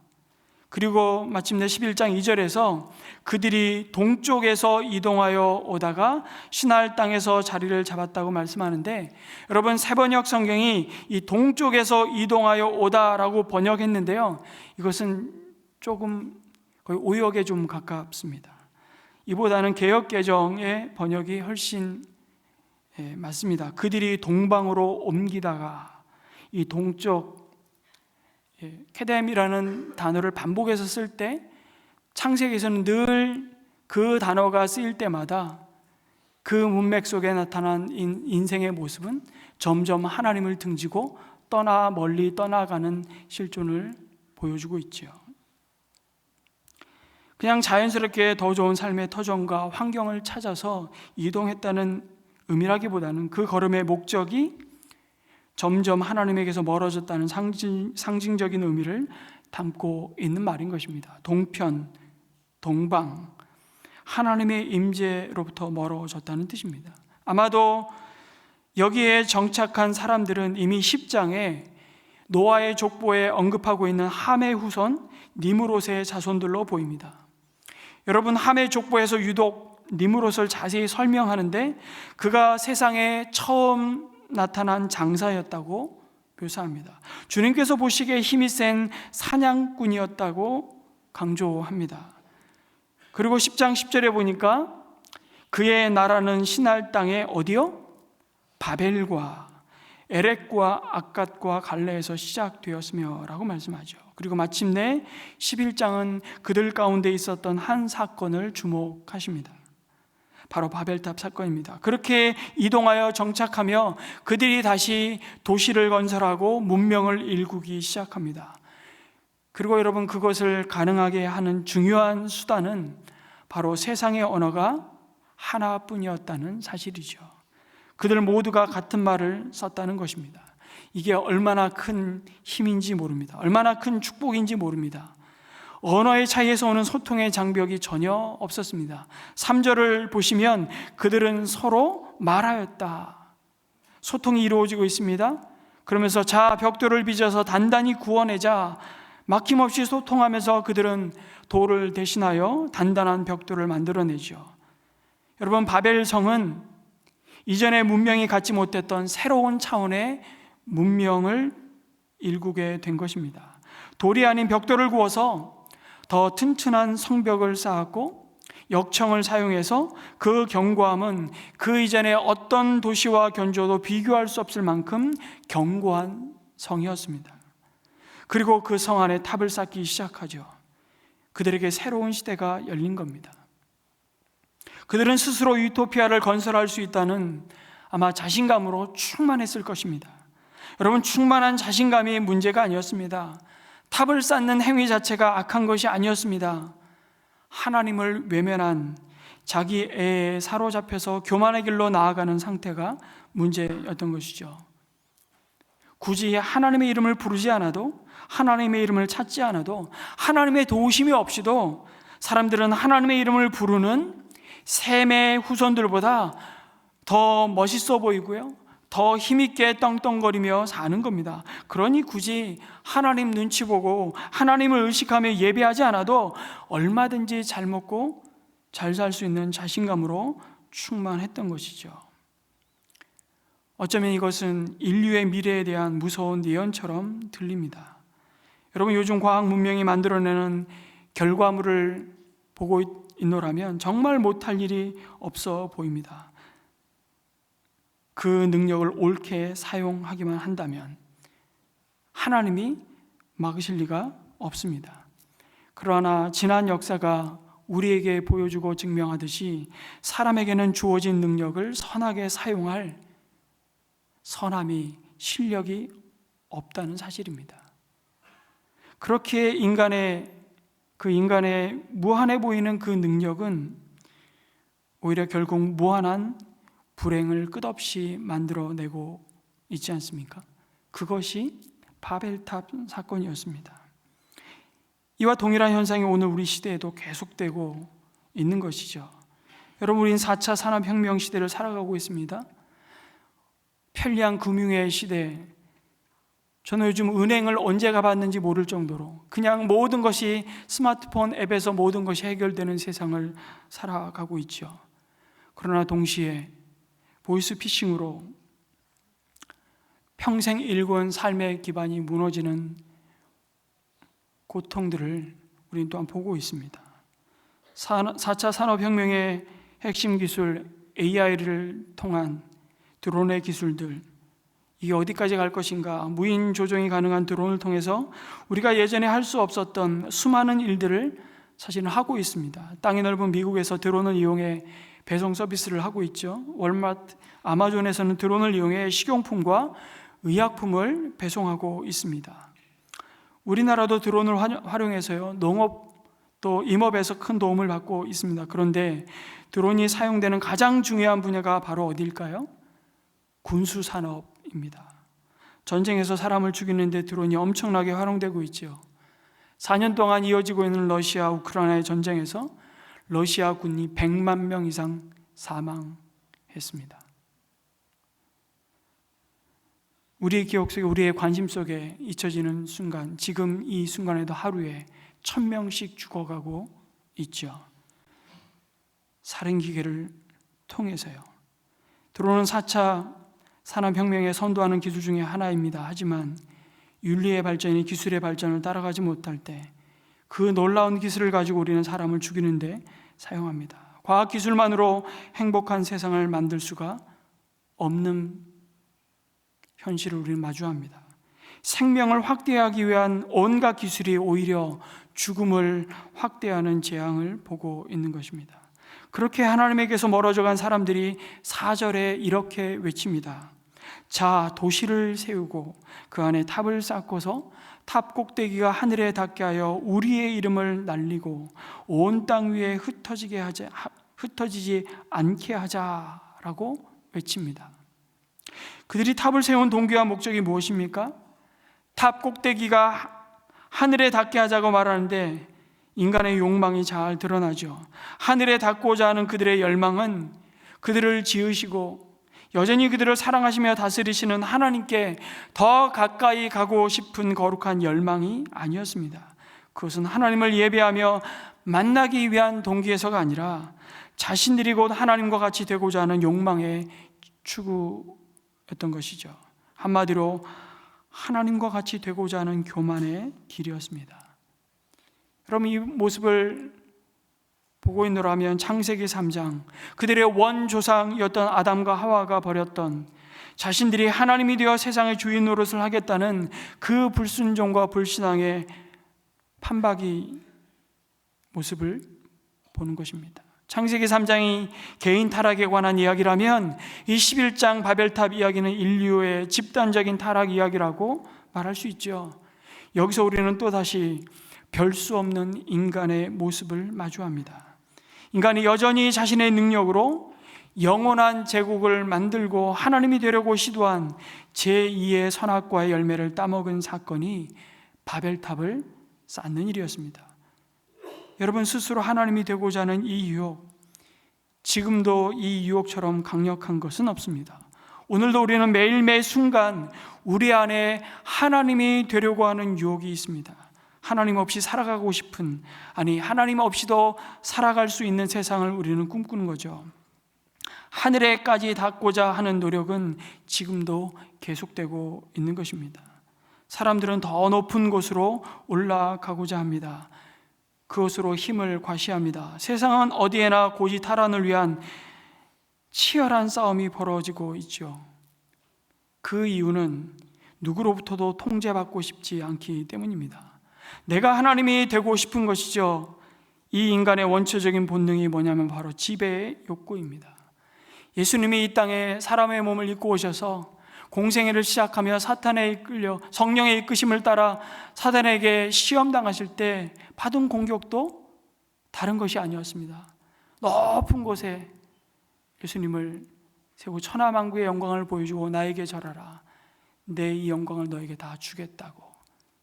그리고 마침내 11장 2절에서 그들이 동쪽에서 이동하여 오다가 시날 땅에서 자리를 잡았다고 말씀하는데, 여러분 세번역 성경이 이 동쪽에서 이동하여 오다라고 번역했는데요, 이것은 조금 거의 오역에 좀 가깝습니다. 이보다는 개역개정의 번역이 훨씬 맞습니다. 그들이 동방으로 옮기다가, 이 동쪽 케뎀이라는 단어를 반복해서 쓸 때 창세기에서는 늘 그 단어가 쓰일 때마다 그 문맥 속에 나타난 인생의 모습은 점점 하나님을 등지고 멀리 떠나가는 실존을 보여주고 있죠. 그냥 자연스럽게 더 좋은 삶의 터전과 환경을 찾아서 이동했다는 의미라기보다는 그 걸음의 목적이 점점 하나님에게서 멀어졌다는 상징적인 의미를 담고 있는 말인 것입니다. 동편, 동방, 하나님의 임재로부터 멀어졌다는 뜻입니다. 아마도 여기에 정착한 사람들은 이미 10장에 노아의 족보에 언급하고 있는 함의 후손 니므롯의 자손들로 보입니다. 여러분, 함의 족보에서 유독 니므롯을 자세히 설명하는데 그가 세상에 처음 나타난 장사였다고 묘사합니다. 주님께서 보시기에 힘이 센 사냥꾼이었다고 강조합니다. 그리고 10장 10절에 보니까 그의 나라는 시날 땅에 어디요? 바벨과 에렉과 악갓과 갈레에서 시작되었으며 라고 말씀하죠. 그리고 마침내 11장은 그들 가운데 있었던 한 사건을 주목하십니다. 바로 바벨탑 사건입니다. 그렇게 이동하여 정착하며 그들이 다시 도시를 건설하고 문명을 일구기 시작합니다. 그리고 여러분, 그것을 가능하게 하는 중요한 수단은 바로 세상의 언어가 하나뿐이었다는 사실이죠. 그들 모두가 같은 말을 썼다는 것입니다. 이게 얼마나 큰 힘인지 모릅니다. 얼마나 큰 축복인지 모릅니다. 언어의 차이에서 오는 소통의 장벽이 전혀 없었습니다. 3절을 보시면 그들은 서로 말하였다. 소통이 이루어지고 있습니다. 그러면서 자, 벽돌을 빚어서 단단히 구워내자. 막힘없이 소통하면서 그들은 돌을 대신하여 단단한 벽돌을 만들어내죠. 여러분, 바벨성은 이전의 문명이 갖지 못했던 새로운 차원의 문명을 일구게 된 것입니다. 돌이 아닌 벽돌을 구워서 더 튼튼한 성벽을 쌓았고 역청을 사용해서 그 견고함은 그 이전의 어떤 도시와 견조도 비교할 수 없을 만큼 견고한 성이었습니다. 그리고 그 성 안에 탑을 쌓기 시작하죠. 그들에게 새로운 시대가 열린 겁니다. 그들은 스스로 유토피아를 건설할 수 있다는 아마 자신감으로 충만했을 것입니다. 여러분, 충만한 자신감이 문제가 아니었습니다. 탑을 쌓는 행위 자체가 악한 것이 아니었습니다. 하나님을 외면한 자기 애에 사로잡혀서 교만의 길로 나아가는 상태가 문제였던 것이죠. 굳이 하나님의 이름을 부르지 않아도, 하나님의 이름을 찾지 않아도, 하나님의 도우심이 없이도 사람들은 하나님의 이름을 부르는 셈의 후손들보다 더 멋있어 보이고요, 더 힘있게 떵떵거리며 사는 겁니다. 그러니 굳이 하나님 눈치 보고 하나님을 의식하며 예배하지 않아도 얼마든지 잘 먹고 잘 살 수 있는 자신감으로 충만했던 것이죠. 어쩌면 이것은 인류의 미래에 대한 무서운 예언처럼 들립니다. 여러분, 요즘 과학 문명이 만들어내는 결과물을 보고 있노라면 정말 못할 일이 없어 보입니다. 그 능력을 옳게 사용하기만 한다면 하나님이 막으실 리가 없습니다. 그러나 지난 역사가 우리에게 보여주고 증명하듯이 사람에게는 주어진 능력을 선하게 사용할 선함이, 실력이 없다는 사실입니다. 그렇게 인간의 무한해 보이는 그 능력은 오히려 결국 무한한 불행을 끝없이 만들어내고 있지 않습니까? 그것이 바벨탑 사건이었습니다. 이와 동일한 현상이 오늘 우리 시대에도 계속되고 있는 것이죠. 여러분, 우린 4차 산업혁명 시대를 살아가고 있습니다. 편리한 금융의 시대, 저는 요즘 은행을 언제 가봤는지 모를 정도로 그냥 모든 것이 스마트폰 앱에서 모든 것이 해결되는 세상을 살아가고 있죠. 그러나 동시에 보이스피싱으로 평생 일궈온 삶의 기반이 무너지는 고통들을 우리는 또한 보고 있습니다. 4차 산업혁명의 핵심 기술 AI를 통한 드론의 기술들, 이게 어디까지 갈 것인가? 무인 조종이 가능한 드론을 통해서 우리가 예전에 할 수 없었던 수많은 일들을 사실은 하고 있습니다. 땅이 넓은 미국에서 드론을 이용해 배송 서비스를 하고 있죠. 월마트, 아마존에서는 드론을 이용해 식용품과 의약품을 배송하고 있습니다. 우리나라도 드론을 활용해서요, 농업 또 임업에서 큰 도움을 받고 있습니다. 그런데 드론이 사용되는 가장 중요한 분야가 바로 어디일까요? 군수산업입니다. 전쟁에서 사람을 죽이는데 드론이 엄청나게 활용되고 있죠. 4년 동안 이어지고 있는 러시아 우크라이나의 전쟁에서 러시아 군이 100만 명 이상 사망했습니다. 우리의 기억 속에, 우리의 관심 속에 잊혀지는 순간, 지금 이 순간에도 하루에 1000명씩 죽어가고 있죠. 살인기계를 통해서요. 드론은 4차 산업혁명에 선도하는 기술 중에 하나입니다. 하지만 윤리의 발전이 기술의 발전을 따라가지 못할 때 그 놀라운 기술을 가지고 우리는 사람을 죽이는데 사용합니다. 과학기술만으로 행복한 세상을 만들 수가 없는 현실을 우리는 마주합니다. 생명을 확대하기 위한 온갖 기술이 오히려 죽음을 확대하는 재앙을 보고 있는 것입니다. 그렇게 하나님에게서 멀어져간 사람들이 4절에 이렇게 외칩니다. 자, 도시를 세우고 그 안에 탑을 쌓고서 탑 꼭대기가 하늘에 닿게 하여 우리의 이름을 날리고 온 땅 위에 흩어지지 않게 하자라고 외칩니다. 그들이 탑을 세운 동기와 목적이 무엇입니까? 탑 꼭대기가 하늘에 닿게 하자고 말하는데 인간의 욕망이 잘 드러나죠. 하늘에 닿고자 하는 그들의 열망은 그들을 지으시고 여전히 그들을 사랑하시며 다스리시는 하나님께 더 가까이 가고 싶은 거룩한 열망이 아니었습니다. 그것은 하나님을 예배하며 만나기 위한 동기에서가 아니라 자신들이 곧 하나님과 같이 되고자 하는 욕망의 추구였던 것이죠. 한마디로 하나님과 같이 되고자 하는 교만의 길이었습니다. 여러분, 이 모습을 보고 있노라면 창세기 3장, 그들의 원조상이었던 아담과 하와가 벌였던 자신들이 하나님이 되어 세상의 주인 노릇을 하겠다는 그 불순종과 불신앙의 판박이 모습을 보는 것입니다. 창세기 3장이 개인 타락에 관한 이야기라면 이 11장 바벨탑 이야기는 인류의 집단적인 타락 이야기라고 말할 수 있죠. 여기서 우리는 또다시 별 수 없는 인간의 모습을 마주합니다. 인간이 여전히 자신의 능력으로 영원한 제국을 만들고 하나님이 되려고 시도한 제2의 선악과의 열매를 따먹은 사건이 바벨탑을 쌓는 일이었습니다. 여러분, 스스로 하나님이 되고자 하는 이 유혹, 지금도 이 유혹처럼 강력한 것은 없습니다. 오늘도 우리는 매일매일 순간 우리 안에 하나님이 되려고 하는 유혹이 있습니다. 하나님 없이 살아가고 싶은, 아니 하나님 없이도 살아갈 수 있는 세상을 우리는 꿈꾸는 거죠. 하늘에까지 닿고자 하는 노력은 지금도 계속되고 있는 것입니다. 사람들은 더 높은 곳으로 올라가고자 합니다. 그것으로 힘을 과시합니다. 세상은 어디에나 고지탈환을 위한 치열한 싸움이 벌어지고 있죠. 그 이유는 누구로부터도 통제받고 싶지 않기 때문입니다. 내가 하나님이 되고 싶은 것이죠. 이 인간의 원초적인 본능이 뭐냐면 바로 지배의 욕구입니다. 예수님이 이 땅에 사람의 몸을 입고 오셔서 공생애를 시작하며 사탄에 이끌려 성령의 이끄심을 따라 사탄에게 시험당하실 때 받은 공격도 다른 것이 아니었습니다. 높은 곳에 예수님을 세우고 천하만국의 영광을 보여주고 나에게 절하라, 내 이 영광을 너에게 다 주겠다고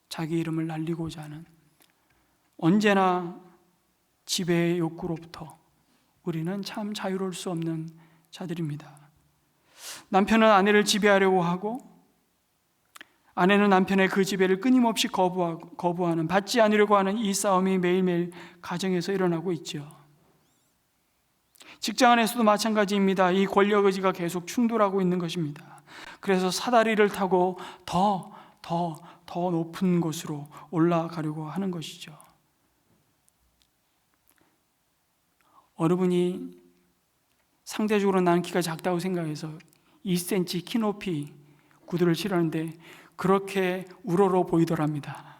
자기 이름을 날리고자 하는, 언제나 지배의 욕구로부터 우리는 참 자유로울 수 없는 자들입니다. 남편은 아내를 지배하려고 하고 아내는 남편의 그 지배를 끊임없이 거부하는, 받지 않으려고 하는 이 싸움이 매일매일 가정에서 일어나고 있죠. 직장 안에서도 마찬가지입니다. 이 권력 의지가 계속 충돌하고 있는 것입니다. 그래서 사다리를 타고 더 높은 곳으로 올라가려고 하는 것이죠. 어느 분이 상대적으로 나는 키가 작다고 생각해서 2cm 키 높이 구두를 신었는데 그렇게 우러러 보이더랍니다.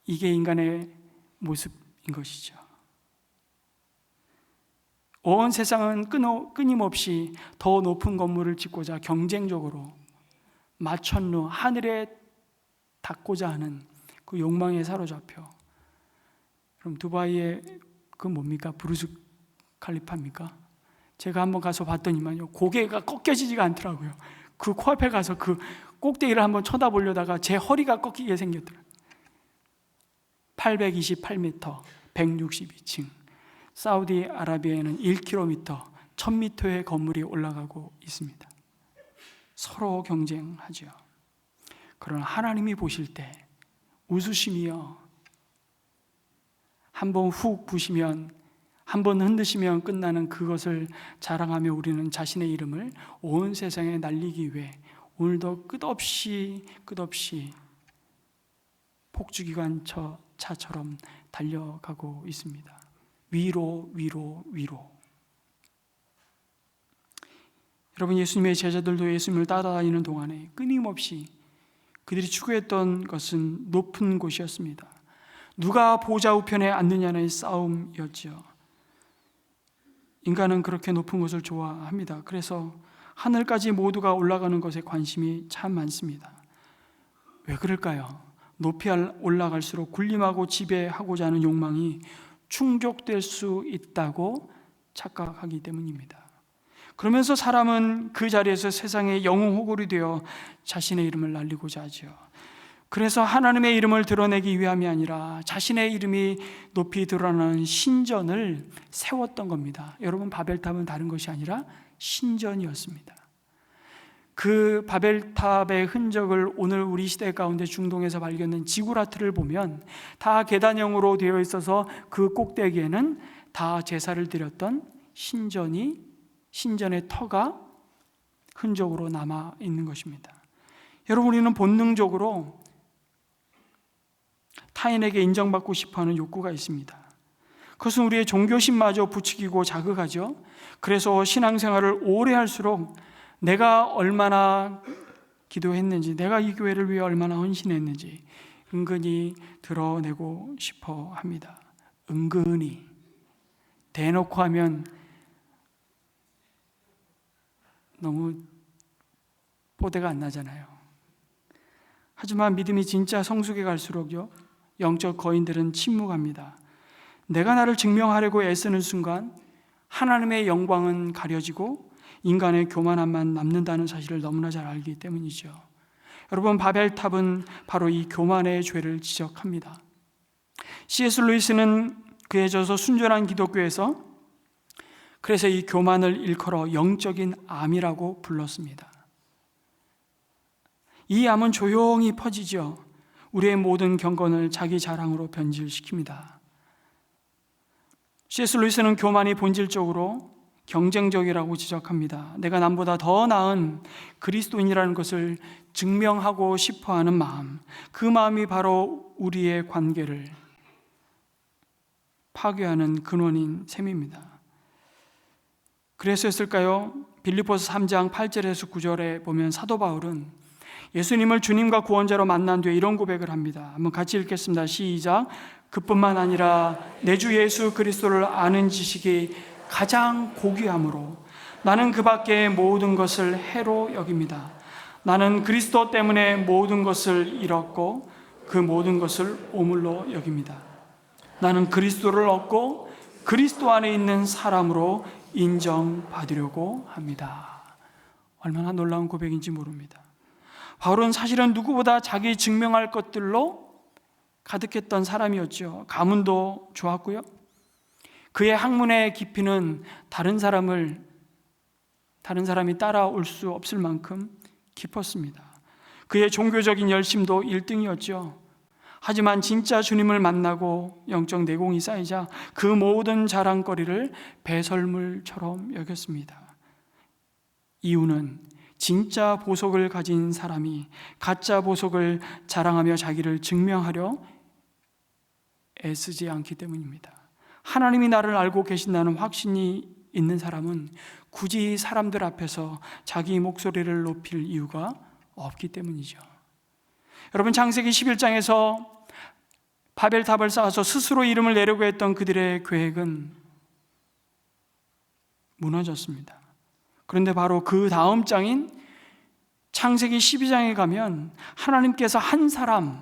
이게 인간의 모습인 것이죠. 온 세상은 끊임없이 더 높은 건물을 짓고자 경쟁적으로 마천루 하늘에 닿고자 하는 그 욕망에 사로잡혀. 그럼 두바이의 그 뭡니까? 부르즈 칼리파입니까? 제가 한번 가서 봤더니만요, 고개가 꺾여지지가 않더라고요. 그 코앞에 가서 그 꼭대기를 한번 쳐다보려다가 제 허리가 꺾이게 생겼더라고요. 828m, 162층. 사우디아라비아에는 1km, 1000m의 건물이 올라가고 있습니다. 서로 경쟁하죠. 그러나 하나님이 보실 때 웃으시며 한번 훅 부시면, 한번 흔드시면 끝나는 그것을 자랑하며 우리는 자신의 이름을 온 세상에 날리기 위해 오늘도 끝없이 폭주기관차처럼 달려가고 있습니다. 위로. 여러분, 예수님의 제자들도 예수님을 따라다니는 동안에 끊임없이 그들이 추구했던 것은 높은 곳이었습니다. 누가 보좌 우편에 앉느냐의 싸움이었죠. 인간은 그렇게 높은 곳을 좋아합니다. 그래서 하늘까지 모두가 올라가는 것에 관심이 참 많습니다. 왜 그럴까요? 높이 올라갈수록 군림하고 지배하고자 하는 욕망이 충족될 수 있다고 착각하기 때문입니다. 그러면서 사람은 그 자리에서 세상의 영웅호골이 되어 자신의 이름을 날리고자 하죠. 그래서 하나님의 이름을 드러내기 위함이 아니라 자신의 이름이 높이 드러나는 신전을 세웠던 겁니다. 여러분, 바벨탑은 다른 것이 아니라 신전이었습니다. 그 바벨탑의 흔적을 오늘 우리 시대 가운데 중동에서 발견된 지구라트를 보면 다 계단형으로 되어 있어서 그 꼭대기에는 다 제사를 드렸던 신전의 터가 흔적으로 남아 있는 것입니다. 여러분, 우리는 본능적으로 타인에게 인정받고 싶어하는 욕구가 있습니다. 그것은 우리의 종교심마저 부추기고 자극하죠. 그래서 신앙생활을 오래 할수록 내가 얼마나 기도했는지, 내가 이 교회를 위해 얼마나 헌신했는지 은근히 드러내고 싶어 합니다. 은근히. 대놓고 하면 너무 뽀대가 안 나잖아요. 하지만 믿음이 진짜 성숙해 갈수록요, 영적 거인들은 침묵합니다. 내가 나를 증명하려고 애쓰는 순간 하나님의 영광은 가려지고 인간의 교만함만 남는다는 사실을 너무나 잘 알기 때문이죠. 여러분, 바벨탑은 바로 이 교만의 죄를 지적합니다. C.S. 루이스는 그에 져서 순전한 기독교에서 그래서 이 교만을 일컬어 영적인 암이라고 불렀습니다. 이 암은 조용히 퍼지죠. 우리의 모든 경건을 자기 자랑으로 변질시킵니다. C.S. 루이스는 교만이 본질적으로 경쟁적이라고 지적합니다. 내가 남보다 더 나은 그리스도인이라는 것을 증명하고 싶어하는 마음, 그 마음이 바로 우리의 관계를 파괴하는 근원인 셈입니다. 그래서였을까요? 빌립보서 3장 8절에서 9절에 보면 사도 바울은 예수님을 주님과 구원자로 만난 뒤에 이런 고백을 합니다. 한번 같이 읽겠습니다. 시작. 그뿐만 아니라 내 주 예수 그리스도를 아는 지식이 가장 고귀함으로 나는 그 밖의 모든 것을 해로 여깁니다. 나는 그리스도 때문에 모든 것을 잃었고 그 모든 것을 오물로 여깁니다. 나는 그리스도를 얻고 그리스도 안에 있는 사람으로 인정받으려고 합니다. 얼마나 놀라운 고백인지 모릅니다. 바울은 사실은 누구보다 자기 증명할 것들로 가득했던 사람이었죠. 가문도 좋았고요. 그의 학문의 깊이는 다른 사람이 따라올 수 없을 만큼 깊었습니다. 그의 종교적인 열심도 1등이었죠. 하지만 진짜 주님을 만나고 영적 내공이 쌓이자 그 모든 자랑거리를 배설물처럼 여겼습니다. 이유는 진짜 보석을 가진 사람이 가짜 보석을 자랑하며 자기를 증명하려 애쓰지 않기 때문입니다. 하나님이 나를 알고 계신다는 확신이 있는 사람은 굳이 사람들 앞에서 자기 목소리를 높일 이유가 없기 때문이죠. 여러분, 창세기 11장에서 바벨탑을 쌓아서 스스로 이름을 내려고 했던 그들의 계획은 무너졌습니다. 그런데 바로 그 다음 장인 창세기 12장에 가면 하나님께서 한 사람,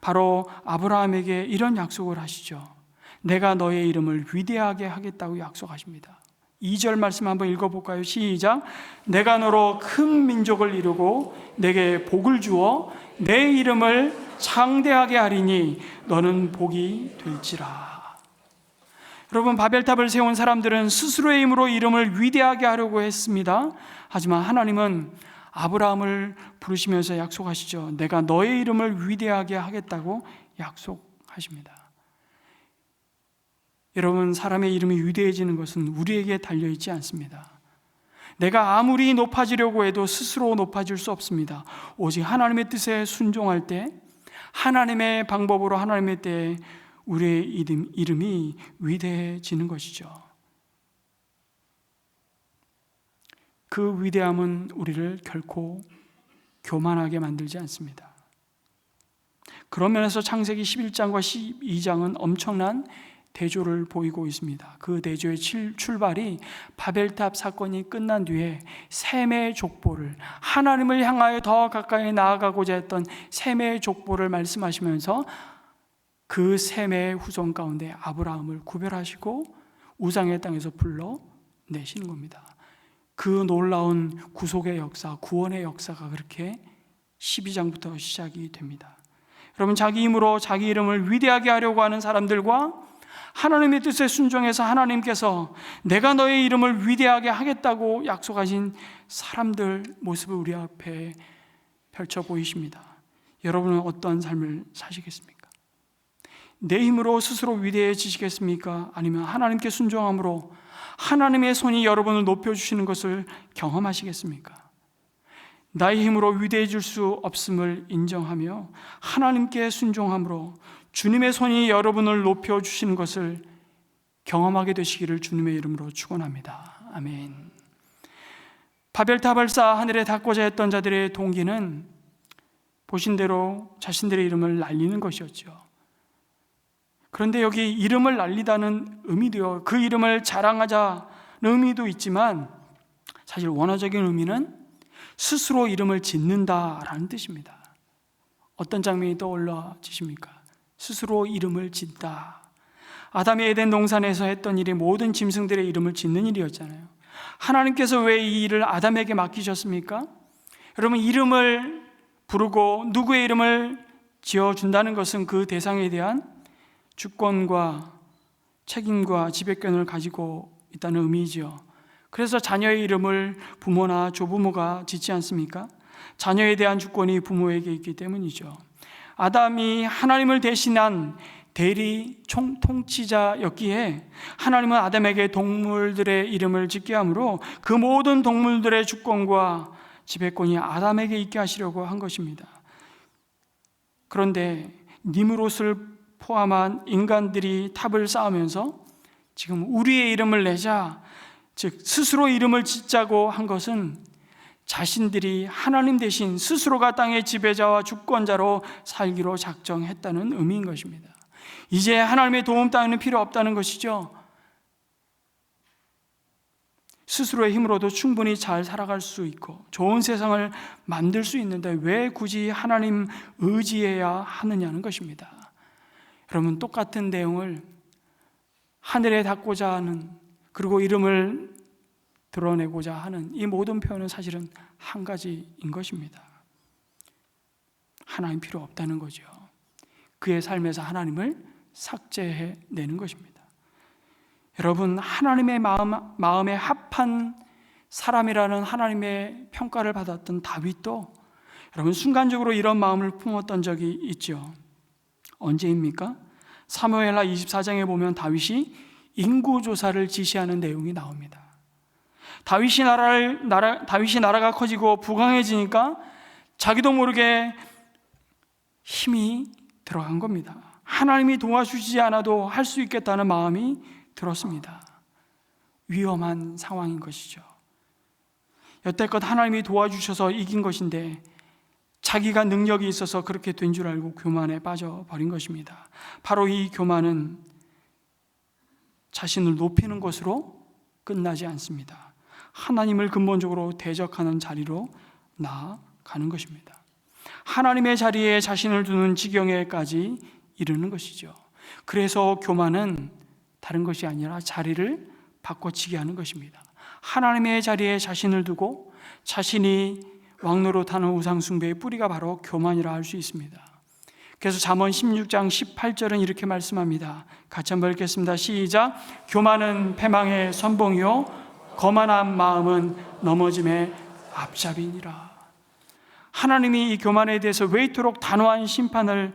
바로 아브라함에게 이런 약속을 하시죠. 내가 너의 이름을 위대하게 하겠다고 약속하십니다. 2절 말씀 한번 읽어볼까요? 시작. 내가 너로 큰 민족을 이루고 내게 복을 주어 내 이름을 창대하게 하리니 너는 복이 될지라. 여러분, 바벨탑을 세운 사람들은 스스로의 힘으로 이름을 위대하게 하려고 했습니다. 하지만 하나님은 아브라함을 부르시면서 약속하시죠. 내가 너의 이름을 위대하게 하겠다고 약속하십니다. 여러분, 사람의 이름이 위대해지는 것은 우리에게 달려있지 않습니다. 내가 아무리 높아지려고 해도 스스로 높아질 수 없습니다. 오직 하나님의 뜻에 순종할 때, 하나님의 방법으로 하나님의 때에 우리의 이름이 위대해지는 것이죠. 그 위대함은 우리를 결코 교만하게 만들지 않습니다. 그런 면에서 창세기 11장과 12장은 엄청난 대조를 보이고 있습니다. 그 대조의 출발이 바벨탑 사건이 끝난 뒤에 셈의 족보를, 하나님을 향하여 더 가까이 나아가고자 했던 셈의 족보를 말씀하시면서 그 셈의 후손 가운데 아브라함을 구별하시고 우상의 땅에서 불러내시는 겁니다. 그 놀라운 구속의 역사, 구원의 역사가 그렇게 12장부터 시작이 됩니다. 여러분, 자기 힘으로 자기 이름을 위대하게 하려고 하는 사람들과 하나님의 뜻에 순종해서 하나님께서 내가 너의 이름을 위대하게 하겠다고 약속하신 사람들 모습을 우리 앞에 펼쳐 보이십니다. 여러분은 어떠한 삶을 사시겠습니까? 내 힘으로 스스로 위대해지시겠습니까? 아니면 하나님께 순종함으로 하나님의 손이 여러분을 높여주시는 것을 경험하시겠습니까? 나의 힘으로 위대해질 수 없음을 인정하며 하나님께 순종함으로 주님의 손이 여러분을 높여주시는 것을 경험하게 되시기를 주님의 이름으로 축원합니다. 아멘. 바벨탑을 쌓아 하늘에 닿고자 했던 자들의 동기는 보신 대로 자신들의 이름을 날리는 것이었죠. 그런데 여기 이름을 날리다는 의미도요, 그 이름을 자랑하자는 의미도 있지만 사실 원어적인 의미는 스스로 이름을 짓는다라는 뜻입니다. 어떤 장면이 떠올라지십니까? 스스로 이름을 짓다. 아담이 에덴 동산에서 했던 일이 모든 짐승들의 이름을 짓는 일이었잖아요. 하나님께서 왜 이 일을 아담에게 맡기셨습니까? 여러분, 이름을 부르고 누구의 이름을 지어준다는 것은 그 대상에 대한 주권과 책임과 지배권을 가지고 있다는 의미죠. 그래서 자녀의 이름을 부모나 조부모가 짓지 않습니까? 자녀에 대한 주권이 부모에게 있기 때문이죠. 아담이 하나님을 대신한 대리 통치자였기에 하나님은 아담에게 동물들의 이름을 짓게 하므로 그 모든 동물들의 주권과 지배권이 아담에게 있게 하시려고 한 것입니다. 그런데 니므롯을 포함한 인간들이 탑을 쌓으면서 지금 우리의 이름을 내자, 즉 스스로 이름을 짓자고 한 것은 자신들이 하나님 대신 스스로가 땅의 지배자와 주권자로 살기로 작정했다는 의미인 것입니다. 이제 하나님의 도움 따위는 필요 없다는 것이죠. 스스로의 힘으로도 충분히 잘 살아갈 수 있고 좋은 세상을 만들 수 있는데 왜 굳이 하나님 의지해야 하느냐는 것입니다. 여러분, 똑같은 내용을 하늘에 닿고자 하는, 그리고 이름을 드러내고자 하는 이 모든 표현은 사실은 한 가지인 것입니다. 하나님 필요 없다는 거죠. 그의 삶에서 하나님을 삭제해내는 것입니다. 여러분, 하나님의 마음에 합한 사람이라는 하나님의 평가를 받았던 다윗도 여러분, 순간적으로 이런 마음을 품었던 적이 있죠. 언제입니까? 사무엘하 24장에 보면 다윗이 인구조사를 지시하는 내용이 나옵니다. 다윗이 나라가 커지고 부강해지니까 자기도 모르게 힘이 들어간 겁니다. 하나님이 도와주지 않아도 할 수 있겠다는 마음이 들었습니다. 위험한 상황인 것이죠. 여태껏 하나님이 도와주셔서 이긴 것인데 자기가 능력이 있어서 그렇게 된 줄 알고 교만에 빠져버린 것입니다. 바로 이 교만은 자신을 높이는 것으로 끝나지 않습니다. 하나님을 근본적으로 대적하는 자리로 나아가는 것입니다. 하나님의 자리에 자신을 두는 지경에까지 이르는 것이죠. 그래서 교만은 다른 것이 아니라 자리를 바꿔치기 하는 것입니다. 하나님의 자리에 자신을 두고 자신이 왕노릇하는 우상숭배의 뿌리가 바로 교만이라 할 수 있습니다. 그래서 잠언 16장 18절은 이렇게 말씀합니다. 같이 한번 읽겠습니다. 시작. 교만은 패망의 선봉이요 거만한 마음은 넘어짐의 앞잡이니라. 하나님이 이 교만에 대해서 왜 이토록 단호한 심판을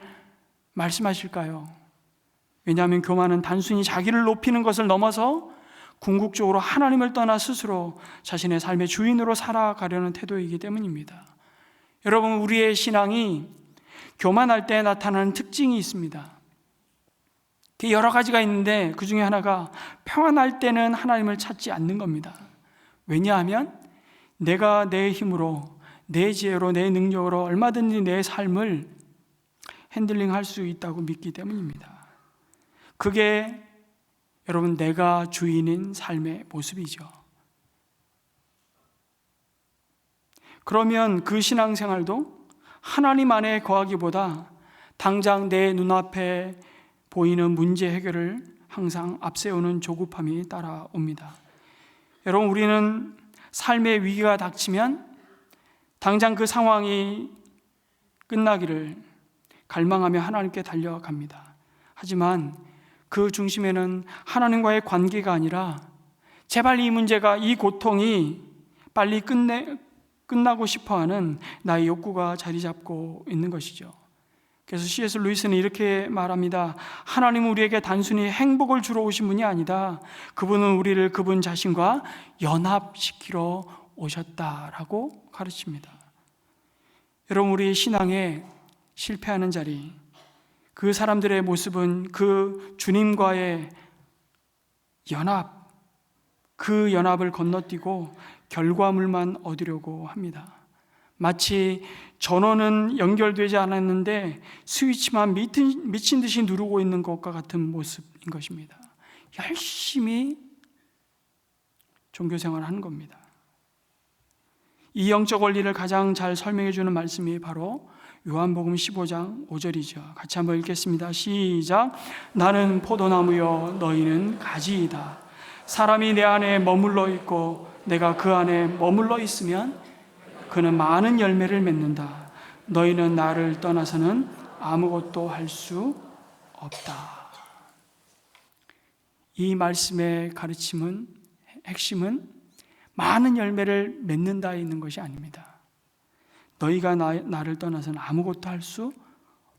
말씀하실까요? 왜냐하면 교만은 단순히 자기를 높이는 것을 넘어서 궁극적으로 하나님을 떠나 스스로 자신의 삶의 주인으로 살아가려는 태도이기 때문입니다. 여러분, 우리의 신앙이 교만할 때 나타나는 특징이 있습니다. 여러 가지가 있는데 그 중에 하나가 평안할 때는 하나님을 찾지 않는 겁니다. 왜냐하면 내가 내 힘으로, 내 지혜로, 내 능력으로 얼마든지 내 삶을 핸들링할 수 있다고 믿기 때문입니다. 그게 여러분, 내가 주인인 삶의 모습이죠. 그러면 그 신앙생활도 하나님 안에 거하기보다 당장 내 눈앞에 보이는 문제 해결을 항상 앞세우는 조급함이 따라옵니다. 여러분, 우리는 삶의 위기가 닥치면 당장 그 상황이 끝나기를 갈망하며 하나님께 달려갑니다. 하지만 그 중심에는 하나님과의 관계가 아니라 제발 이 문제가, 이 고통이 빨리 끝나고 싶어하는 나의 욕구가 자리 잡고 있는 것이죠. 그래서 C.S. 루이스는 이렇게 말합니다. 하나님은 우리에게 단순히 행복을 주러 오신 분이 아니다. 그분은 우리를 그분 자신과 연합시키러 오셨다라고 가르칩니다. 여러분, 우리 신앙에 실패하는 자리, 그 사람들의 모습은 그 주님과의 연합, 그 연합을 건너뛰고 결과물만 얻으려고 합니다. 마치 전원은 연결되지 않았는데 스위치만 미친 듯이 누르고 있는 것과 같은 모습인 것입니다. 열심히 종교생활을 하는 겁니다. 이 영적 원리를 가장 잘 설명해 주는 말씀이 바로 요한복음 15장 5절이죠. 같이 한번 읽겠습니다. 시작. 나는 포도나무요 너희는 가지이다. 사람이 내 안에 머물러 있고 내가 그 안에 머물러 있으면 그는 많은 열매를 맺는다. 너희는 나를 떠나서는 아무것도 할 수 없다. 이 말씀의 가르침은, 핵심은 많은 열매를 맺는다에 있는 것이 아닙니다. 너희가 나를 떠나서는 아무것도 할 수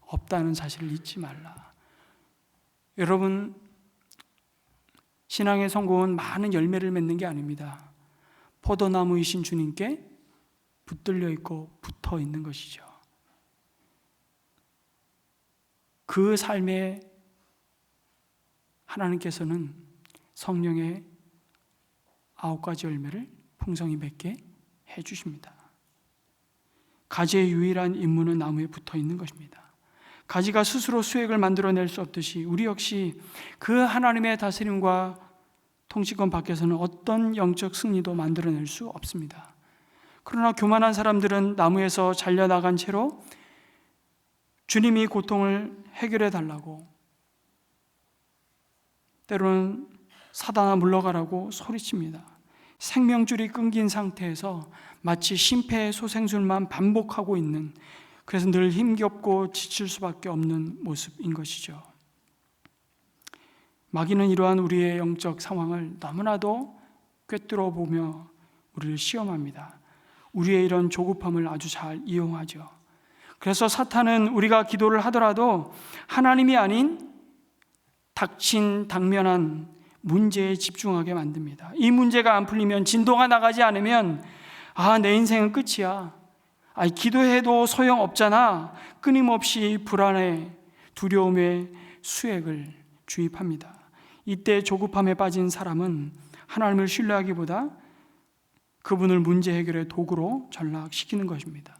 없다는 사실을 잊지 말라. 여러분, 신앙의 성공은 많은 열매를 맺는 게 아닙니다. 포도나무이신 주님께 붙들려 있고 붙어 있는 것이죠. 그 삶에 하나님께서는 성령의 9가지 열매를 풍성히 맺게 해주십니다. 가지의 유일한 임무는 나무에 붙어 있는 것입니다. 가지가 스스로 수액을 만들어낼 수 없듯이 우리 역시 그 하나님의 다스림과 통치권 밖에서는 어떤 영적 승리도 만들어낼 수 없습니다. 그러나 교만한 사람들은 나무에서 잘려나간 채로 주님이 고통을 해결해 달라고, 때로는 사단아 물러가라고 소리칩니다. 생명줄이 끊긴 상태에서 마치 심폐소생술만 반복하고 있는, 그래서 늘 힘겹고 지칠 수밖에 없는 모습인 것이죠. 마귀는 이러한 우리의 영적 상황을 너무나도 꿰뚫어 보며 우리를 시험합니다. 우리의 이런 조급함을 아주 잘 이용하죠. 그래서 사탄은 우리가 기도를 하더라도 하나님이 아닌 닥친 당면한 문제에 집중하게 만듭니다. 이 문제가 안 풀리면, 진도가 나가지 않으면 내 인생은 끝이야. 기도해도 소용없잖아. 끊임없이 불안에, 두려움에 수액을 주입합니다. 이때 조급함에 빠진 사람은 하나님을 신뢰하기보다 그분을 문제 해결의 도구로 전락시키는 것입니다.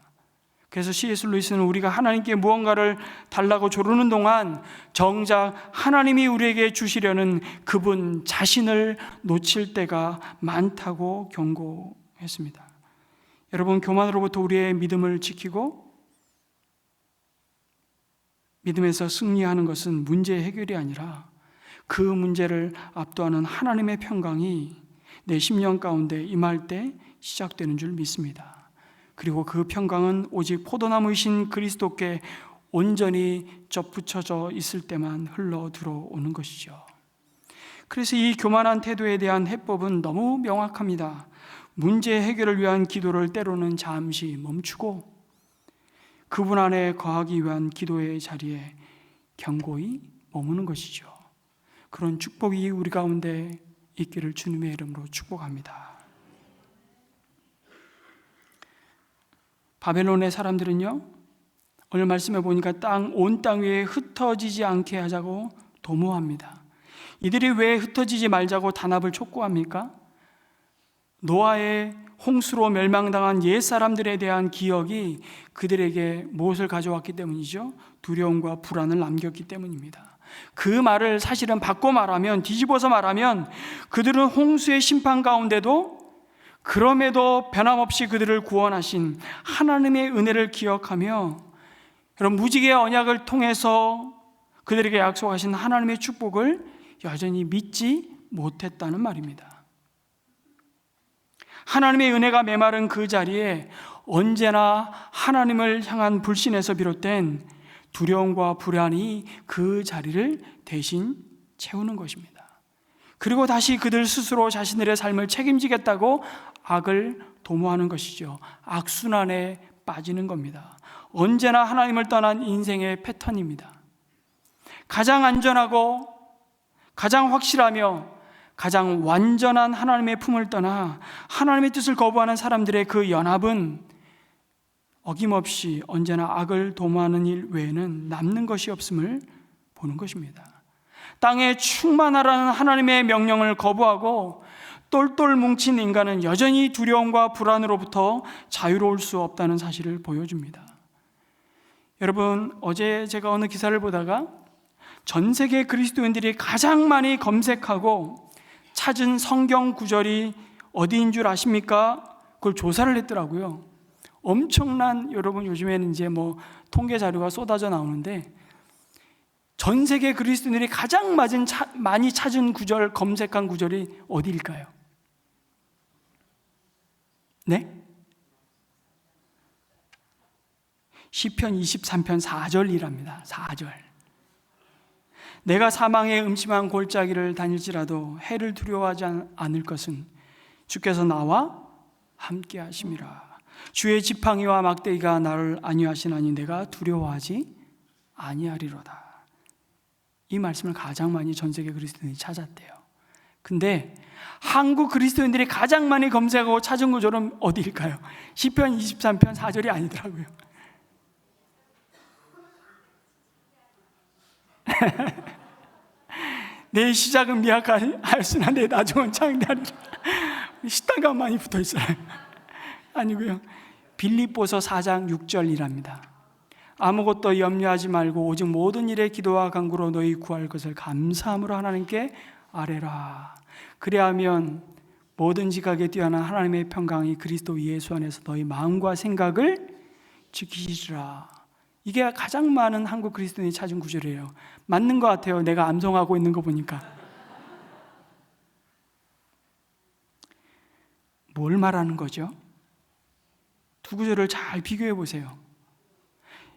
그래서 C.S. 루이스는 우리가 하나님께 무언가를 달라고 조르는 동안 정작 하나님이 우리에게 주시려는 그분 자신을 놓칠 때가 많다고 경고했습니다. 여러분, 교만으로부터 우리의 믿음을 지키고 믿음에서 승리하는 것은 문제 해결이 아니라 그 문제를 압도하는 하나님의 평강이 내 심령 가운데 임할 때 시작되는 줄 믿습니다. 그리고 그 평강은 오직 포도나무이신 그리스도께 온전히 접붙여져 있을 때만 흘러 들어오는 것이죠. 그래서 이 교만한 태도에 대한 해법은 너무 명확합니다. 문제 해결을 위한 기도를 때로는 잠시 멈추고 그분 안에 거하기 위한 기도의 자리에 견고히 머무는 것이죠. 그런 축복이 우리 가운데 있기를 주님의 이름으로 축복합니다. 바벨론의 사람들은요, 오늘 말씀해 보니까 온 땅 위에 흩어지지 않게 하자고 도모합니다. 이들이 왜 흩어지지 말자고 단합을 촉구합니까? 노아의 홍수로 멸망당한 옛 사람들에 대한 기억이 그들에게 무엇을 가져왔기 때문이죠? 두려움과 불안을 남겼기 때문입니다. 그 말을 사실은 바꿔 말하면, 뒤집어서 말하면, 그들은 홍수의 심판 가운데도 그럼에도 변함없이 그들을 구원하신 하나님의 은혜를 기억하며, 여러분, 무지개의 언약을 통해서 그들에게 약속하신 하나님의 축복을 여전히 믿지 못했다는 말입니다. 하나님의 은혜가 메마른 그 자리에 언제나 하나님을 향한 불신에서 비롯된 두려움과 불안이 그 자리를 대신 채우는 것입니다. 그리고 다시 그들 스스로 자신들의 삶을 책임지겠다고 악을 도모하는 것이죠. 악순환에 빠지는 겁니다. 언제나 하나님을 떠난 인생의 패턴입니다. 가장 안전하고 가장 확실하며 가장 완전한 하나님의 품을 떠나 하나님의 뜻을 거부하는 사람들의 그 연합은 어김없이 언제나 악을 도모하는 일 외에는 남는 것이 없음을 보는 것입니다. 땅에 충만하라는 하나님의 명령을 거부하고 똘똘 뭉친 인간은 여전히 두려움과 불안으로부터 자유로울 수 없다는 사실을 보여줍니다. 여러분, 어제 제가 어느 기사를 보다가 전 세계 그리스도인들이 가장 많이 검색하고 찾은 성경 구절이 어디인 줄 아십니까? 그걸 조사를 했더라고요. 엄청난, 여러분, 요즘에는 이제 통계 자료가 쏟아져 나오는데 전 세계 그리스도인들이 가장 많이 찾은 구절, 검색한 구절이 어디일까요? 네? 시편 23편 4절이랍니다. 4절. 내가 사망의 음침한 골짜기를 다닐지라도 해를 두려워하지 않을 것은 주께서 나와 함께 하심이라. 주의 지팡이와 막대기가 나를 안위하시나니 내가 두려워하지 아니하리로다. 이 말씀을 가장 많이 전 세계 그리스도인들이 찾았대요. 근데 한국 그리스도인들이 가장 많이 검색하고 찾은 구절은 어디일까요? 시편 23편 4절이 아니더라고요. 내 시작은 미약하였으나 내 나중은 창대하리라. 식단과 많이 붙어있어요. 아니고요, 빌립보서 4장 6절이랍니다. 아무것도 염려하지 말고 오직 모든 일에 기도와 간구로 너희 구할 것을 감사함으로 하나님께 아뢰라. 그래야면 모든 지각에 뛰어난 하나님의 평강이 그리스도 예수 안에서 너희 마음과 생각을 지키시리라. 이게 가장 많은 한국 그리스도인이 찾은 구절이에요. 맞는 것 같아요. 내가 암송하고 있는 거 보니까. 뭘 말하는 거죠? 두 구절을 잘 비교해 보세요.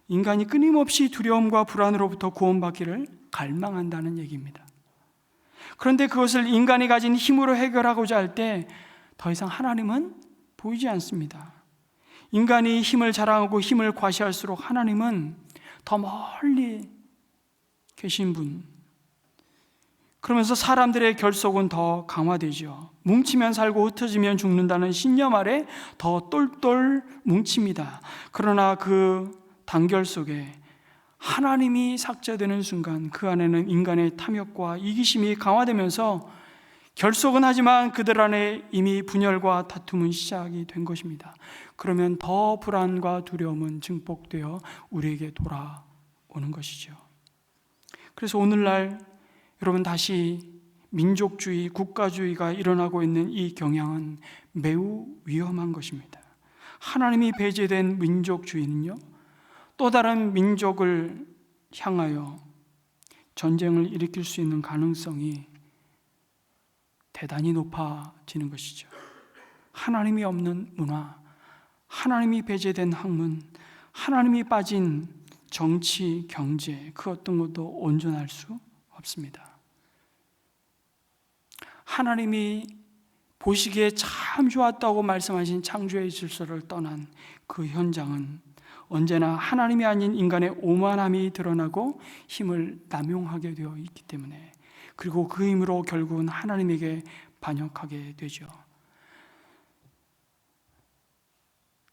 인간이 끊임없이 두려움과 불안으로부터 구원받기를 갈망한다는 얘기입니다. 그런데 그것을 인간이 가진 힘으로 해결하고자 할 때 더 이상 하나님은 보이지 않습니다. 인간이 힘을 자랑하고 힘을 과시할수록 하나님은 더 멀리 계신 분. 그러면서 사람들의 결속은 더 강화되죠. 뭉치면 살고 흩어지면 죽는다는 신념 아래 더 똘똘 뭉칩니다. 그러나 그 단결 속에 하나님이 삭제되는 순간 그 안에는 인간의 탐욕과 이기심이 강화되면서 결속은 하지만 그들 안에 이미 분열과 다툼은 시작이 된 것입니다. 그러면 더 불안과 두려움은 증폭되어 우리에게 돌아오는 것이죠. 그래서 오늘날 여러분 다시 민족주의, 국가주의가 일어나고 있는 이 경향은 매우 위험한 것입니다. 하나님이 배제된 민족주의는요, 또 다른 민족을 향하여 전쟁을 일으킬 수 있는 가능성이 대단히 높아지는 것이죠. 하나님이 없는 문화, 하나님이 배제된 학문, 하나님이 빠진 정치, 경제, 그 어떤 것도 온전할 수 없습니다. 하나님이 보시기에 참 좋았다고 말씀하신 창조의 질서를 떠난 그 현장은 언제나 하나님이 아닌 인간의 오만함이 드러나고 힘을 남용하게 되어 있기 때문에, 그리고 그 힘으로 결국은 하나님에게 반역하게 되죠.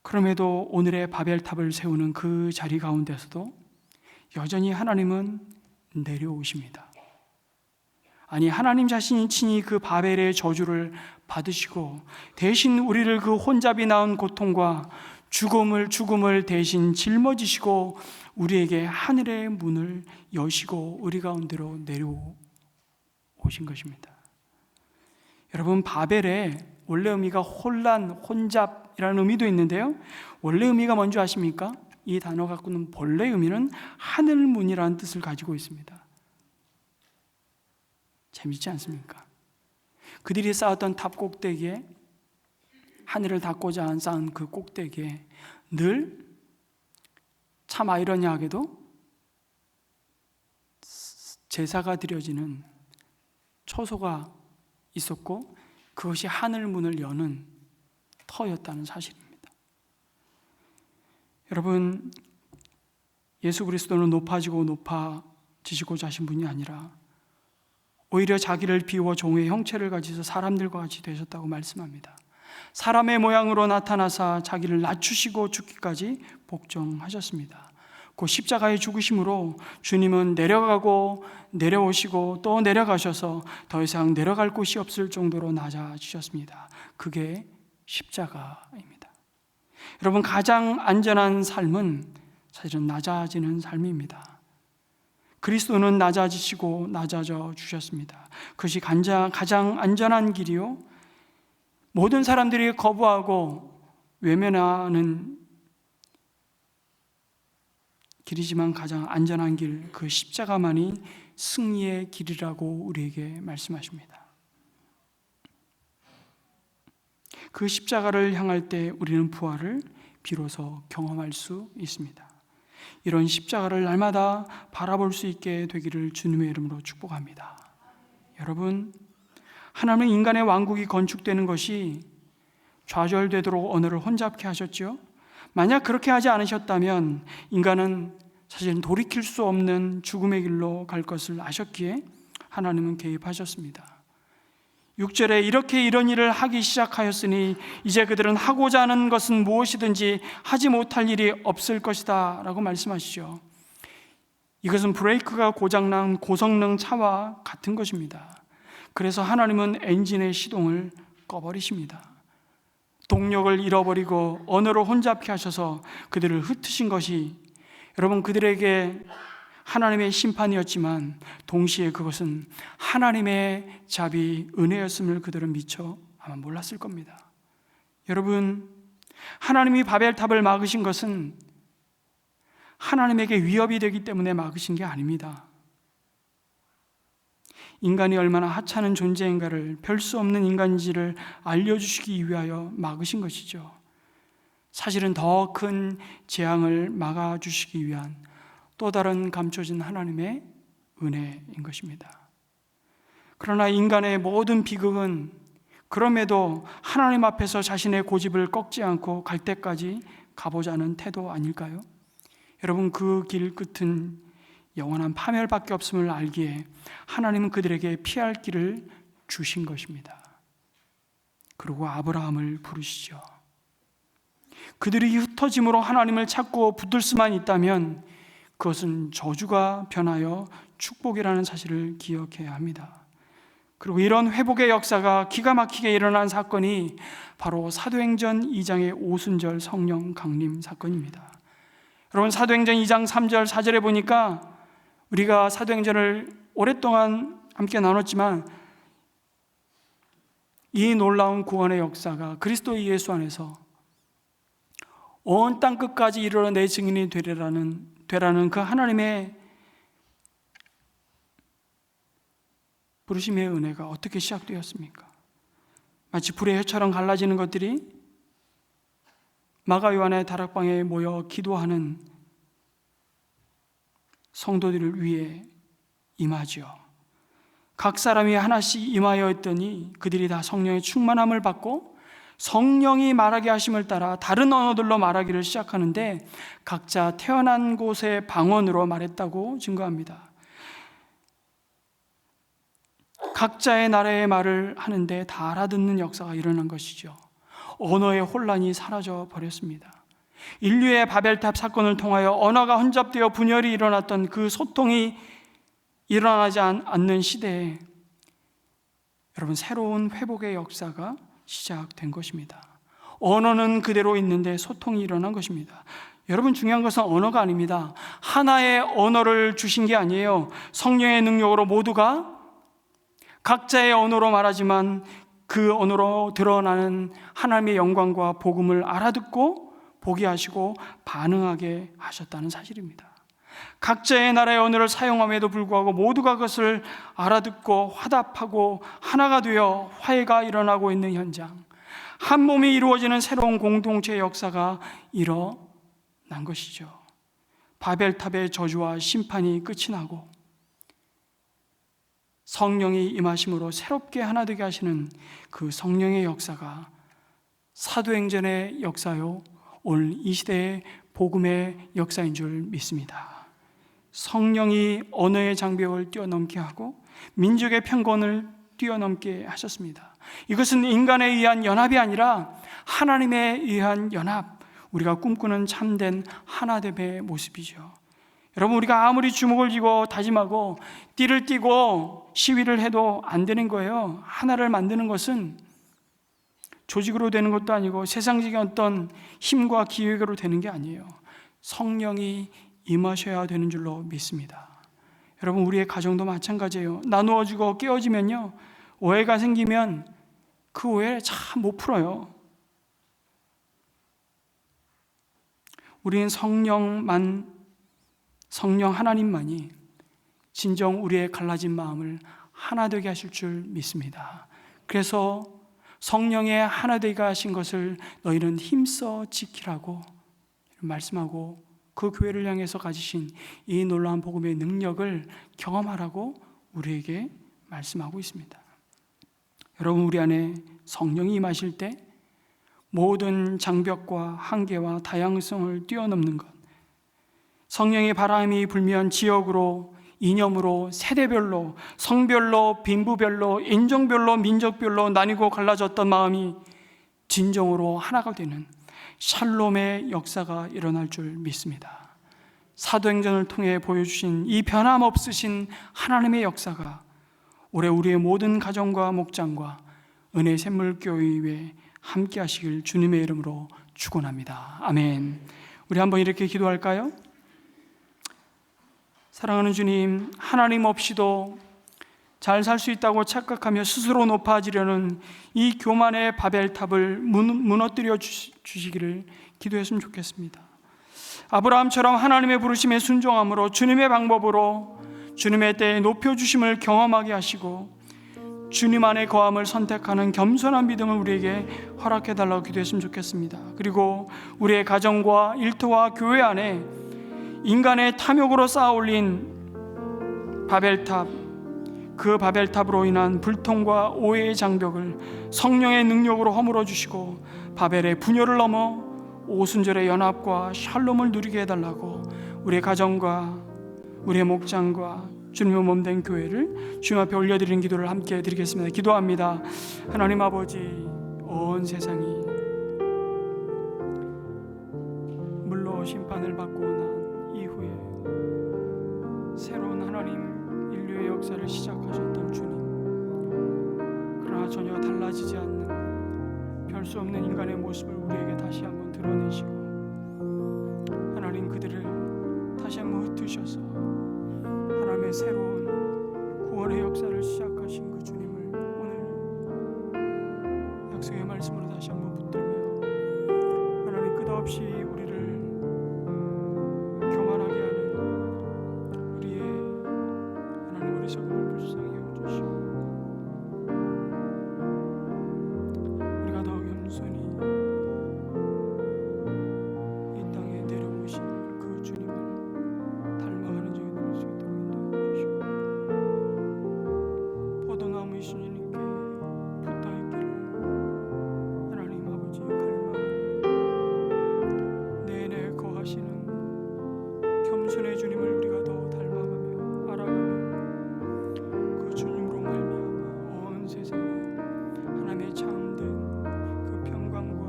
그럼에도 오늘의 바벨탑을 세우는 그 자리 가운데서도 여전히 하나님은 내려오십니다. 아니, 하나님 자신이 친히 그 바벨의 저주를 받으시고 대신 우리를 그 혼잡이 낳은 고통과 죽음을 대신 짊어지시고 우리에게 하늘의 문을 여시고 우리 가운데로 내려오신 것입니다. 여러분, 바벨의 원래 의미가 혼란, 혼잡이라는 의미도 있는데요, 원래 의미가 뭔지 아십니까? 이 단어 갖고는 본래 의미는 하늘문이라는 뜻을 가지고 있습니다. 재밌지 않습니까? 그들이 쌓았던 탑 꼭대기에, 하늘을 닫고자 쌓은 그 꼭대기에 늘 참 아이러니하게도 제사가 드려지는 초소가 있었고 그것이 하늘문을 여는 터였다는 사실입니다. 여러분, 예수 그리스도는 높아지고 높아지시고자 하신 분이 아니라 오히려 자기를 비워 종의 형체를 가지셔 사람들과 같이 되셨다고 말씀합니다. 사람의 모양으로 나타나사 자기를 낮추시고 죽기까지 복종하셨습니다. 그 십자가의 죽으심으로 주님은 내려가고 내려오시고 또 내려가셔서 더 이상 내려갈 곳이 없을 정도로 낮아지셨습니다. 그게 십자가입니다. 여러분, 가장 안전한 삶은 사실은 낮아지는 삶입니다. 그리스도는 낮아지시고 낮아져 주셨습니다. 그것이 가장 안전한 길이요, 모든 사람들이 거부하고 외면하는 길이지만 가장 안전한 길, 그 십자가만이 승리의 길이라고 우리에게 말씀하십니다. 그 십자가를 향할 때 우리는 부활을 비로소 경험할 수 있습니다. 이런 십자가를 날마다 바라볼 수 있게 되기를 주님의 이름으로 축복합니다. 여러분, 하나님은 인간의 왕국이 건축되는 것이 좌절되도록 언어를 혼잡케 하셨죠. 만약 그렇게 하지 않으셨다면 인간은 사실은 돌이킬 수 없는 죽음의 길로 갈 것을 아셨기에 하나님은 개입하셨습니다. 6절에 이렇게 이런 일을 하기 시작하였으니 이제 그들은 하고자 하는 것은 무엇이든지 하지 못할 일이 없을 것이다 라고 말씀하시죠. 이것은 브레이크가 고장난 고성능 차와 같은 것입니다. 그래서 하나님은 엔진의 시동을 꺼버리십니다. 동력을 잃어버리고 언어로 혼잡케 하셔서 그들을 흩으신 것이 여러분, 그들에게 하나님의 심판이었지만 동시에 그것은 하나님의 자비, 은혜였음을 그들은 미처 아마 몰랐을 겁니다. 여러분, 하나님이 바벨탑을 막으신 것은 하나님에게 위협이 되기 때문에 막으신 게 아닙니다. 인간이 얼마나 하찮은 존재인가를, 별 수 없는 인간인지를 알려주시기 위하여 막으신 것이죠. 사실은 더 큰 재앙을 막아주시기 위한 또 다른 감춰진 하나님의 은혜인 것입니다. 그러나 인간의 모든 비극은 그럼에도 하나님 앞에서 자신의 고집을 꺾지 않고 갈 때까지 가보자는 태도 아닐까요? 여러분, 그 길 끝은 영원한 파멸밖에 없음을 알기에 하나님은 그들에게 피할 길을 주신 것입니다. 그리고 아브라함을 부르시죠. 그들이 흩어짐으로 하나님을 찾고 붙들 수만 있다면 그것은 저주가 변하여 축복이라는 사실을 기억해야 합니다. 그리고 이런 회복의 역사가 기가 막히게 일어난 사건이 바로 사도행전 2장의 오순절 성령 강림 사건입니다. 여러분, 사도행전 2장 3절 4절에 보니까 우리가 사도행전을 오랫동안 함께 나눴지만 이 놀라운 구원의 역사가 그리스도 예수 안에서 온 땅 끝까지 이르러 내 증인이 되라는 그 하나님의 부르심의 은혜가 어떻게 시작되었습니까? 마치 불의 혀처럼 갈라지는 것들이 마가 요한의 다락방에 모여 기도하는 성도들을 위해 임하지요. 각 사람이 하나씩 임하여 있더니 그들이 다 성령의 충만함을 받고 성령이 말하게 하심을 따라 다른 언어들로 말하기를 시작하는데 각자 태어난 곳의 방언으로 말했다고 증거합니다. 각자의 나라의 말을 하는데 다 알아듣는 역사가 일어난 것이죠. 언어의 혼란이 사라져 버렸습니다. 인류의 바벨탑 사건을 통하여 언어가 혼잡되어 분열이 일어났던 그 소통이 일어나지 않는 시대에 여러분, 새로운 회복의 역사가 시작된 것입니다. 언어는 그대로 있는데 소통이 일어난 것입니다. 여러분, 중요한 것은 언어가 아닙니다. 하나의 언어를 주신 게 아니에요. 성령의 능력으로 모두가 각자의 언어로 말하지만 그 언어로 드러나는 하나님의 영광과 복음을 알아듣고 보게 하시고 반응하게 하셨다는 사실입니다. 각자의 나라의 언어를 사용함에도 불구하고 모두가 그것을 알아듣고 화답하고 하나가 되어 화해가 일어나고 있는 현장, 한 몸이 이루어지는 새로운 공동체의 역사가 일어난 것이죠. 바벨탑의 저주와 심판이 끝이 나고 성령이 임하심으로 새롭게 하나 되게 하시는 그 성령의 역사가 사도행전의 역사요, 오늘 이 시대의 복음의 역사인 줄 믿습니다. 성령이 언어의 장벽을 뛰어넘게 하고 민족의 편견을 뛰어넘게 하셨습니다. 이것은 인간에 의한 연합이 아니라 하나님에 의한 연합, 우리가 꿈꾸는 참된 하나됨의 모습이죠. 여러분, 우리가 아무리 주먹을 쥐고 다짐하고 띠를 띠고 시위를 해도 안 되는 거예요. 하나를 만드는 것은 조직으로 되는 것도 아니고 세상적인 어떤 힘과 기획으로 되는 게 아니에요. 성령이 임하셔야 되는 줄로 믿습니다. 여러분, 우리의 가정도 마찬가지예요. 나누어지고 깨어지면요, 오해가 생기면 그 오해를 참 못 풀어요. 우리는 성령 하나님만이 진정 우리의 갈라진 마음을 하나 되게 하실 줄 믿습니다. 그래서 성령의 하나 되게 하신 것을 너희는 힘써 지키라고 말씀하고 그 교회를 향해서 가지신 이 놀라운 복음의 능력을 경험하라고 우리에게 말씀하고 있습니다. 여러분, 우리 안에 성령이 임하실 때 모든 장벽과 한계와 다양성을 뛰어넘는 것, 성령의 바람이 불면 지역으로, 이념으로, 세대별로, 성별로, 빈부별로, 인종별로, 민족별로 나뉘고 갈라졌던 마음이 진정으로 하나가 되는 샬롬의 역사가 일어날 줄 믿습니다. 사도행전을 통해 보여주신 이 변함없으신 하나님의 역사가 올해 우리의 모든 가정과 목장과 은혜 샘물교회에 함께 하시길 주님의 이름으로 축원합니다. 아멘. 우리 한번 이렇게 기도할까요? 사랑하는 주님, 하나님 없이도 잘 살 수 있다고 착각하며 스스로 높아지려는 이 교만의 바벨탑을 무너뜨려 주시기를 기도했으면 좋겠습니다. 아브라함처럼 하나님의 부르심에 순종함으로 주님의 방법으로 주님의 때에 높여주심을 경험하게 하시고 주님 안에 거함을 선택하는 겸손한 믿음을 우리에게 허락해달라고 기도했으면 좋겠습니다. 그리고 우리의 가정과 일터와 교회 안에 인간의 탐욕으로 쌓아 올린 바벨탑, 그 바벨탑으로 인한 불통과 오해의 장벽을 성령의 능력으로 허물어 주시고 바벨의 분열을 넘어 오순절의 연합과 샬롬을 누리게 해달라고 우리의 가정과 우리의 목장과 주님의 몸된 교회를 주님 앞에 올려드리는 기도를 함께 드리겠습니다. 기도합니다. 하나님 아버지, 온 세상이 물로 심판을 받고 난 이후에 새로운 하나님 인류의 역사를 시작하셨던 주님, 그러나 전혀 달라지지 않는 별 수 없는 인간의 모습을 우리에게 다시 한번 드러내시고 하나님 그들을 다시 한번 흩으셔서 하나님의 새로운 구원의 역사를 시작하신 그 주님을 오늘 약속의 말씀으로 다시 한번 붙들며 하나님 끝없이 우리를 교만하게 하는 우리의 하나님 어리석음을 불쌍히 여겨주시고 우리가 더 겸손히 이 땅에 내려오신 그 주님을 닮아가는 저희 될 수 있도록 인도해 주시고 포도나무이신 주님께 붙어있기를 하나님 아버지 갈망하며 내내 거하시는 겸손의 주님을 우리가 더 닮아가며 알아가며 그 주님으로 말미암아 온 세상에 하나님의 참된 그 평강과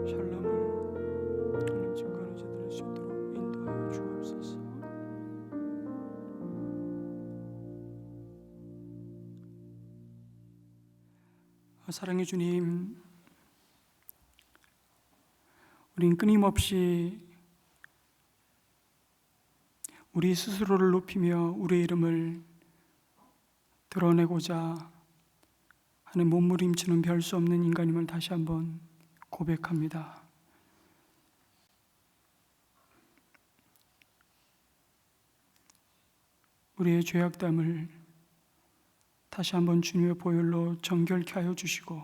샬롬을 하나님 증거하는 자 될 수 있도록 인도하여 주옵소서. 사랑의 주님, 우린 끊임없이 우리 스스로를 높이며 우리의 이름을 드러내고자 하는 몸부림치는 별 수 없는 인간임을 다시 한번 고백합니다. 우리의 죄악담을 다시 한번 주님의 보혈로 정결케 하여 주시고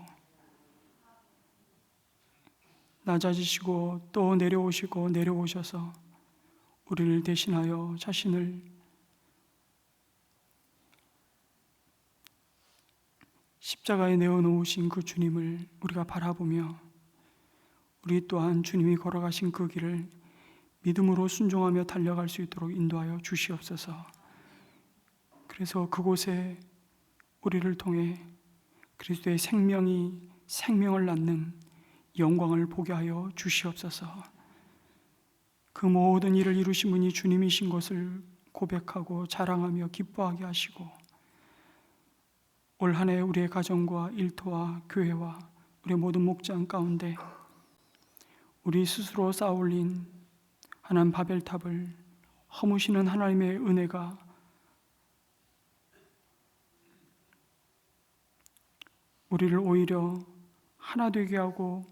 낮아지시고 또 내려오시고 내려오셔서 우리를 대신하여 자신을 십자가에 내어놓으신 그 주님을 우리가 바라보며 우리 또한 주님이 걸어가신 그 길을 믿음으로 순종하며 달려갈 수 있도록 인도하여 주시옵소서. 그래서 그곳에 우리를 통해 그리스도의 생명이 생명을 낳는 영광을 보게 하여 주시옵소서. 그 모든 일을 이루신 분이 주님이신 것을 고백하고 자랑하며 기뻐하게 하시고 올 한 해 우리의 가정과 일터와 교회와 우리의 모든 목장 가운데 우리 스스로 쌓아올린 하나님 바벨탑을 허무시는 하나님의 은혜가 우리를 오히려 하나 되게 하고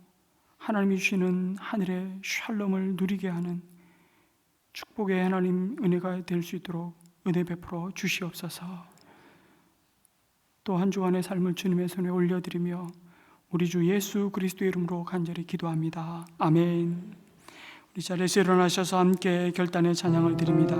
하나님이 주시는 하늘의 샬롬을 누리게 하는 축복의 하나님 은혜가 될 수 있도록 은혜 베풀어 주시옵소서. 또 한 주간의 삶을 주님의 손에 올려드리며 우리 주 예수 그리스도의 이름으로 간절히 기도합니다. 아멘. 우리 자리에서 일어나셔서 함께 결단의 찬양을 드립니다.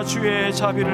주의 자비를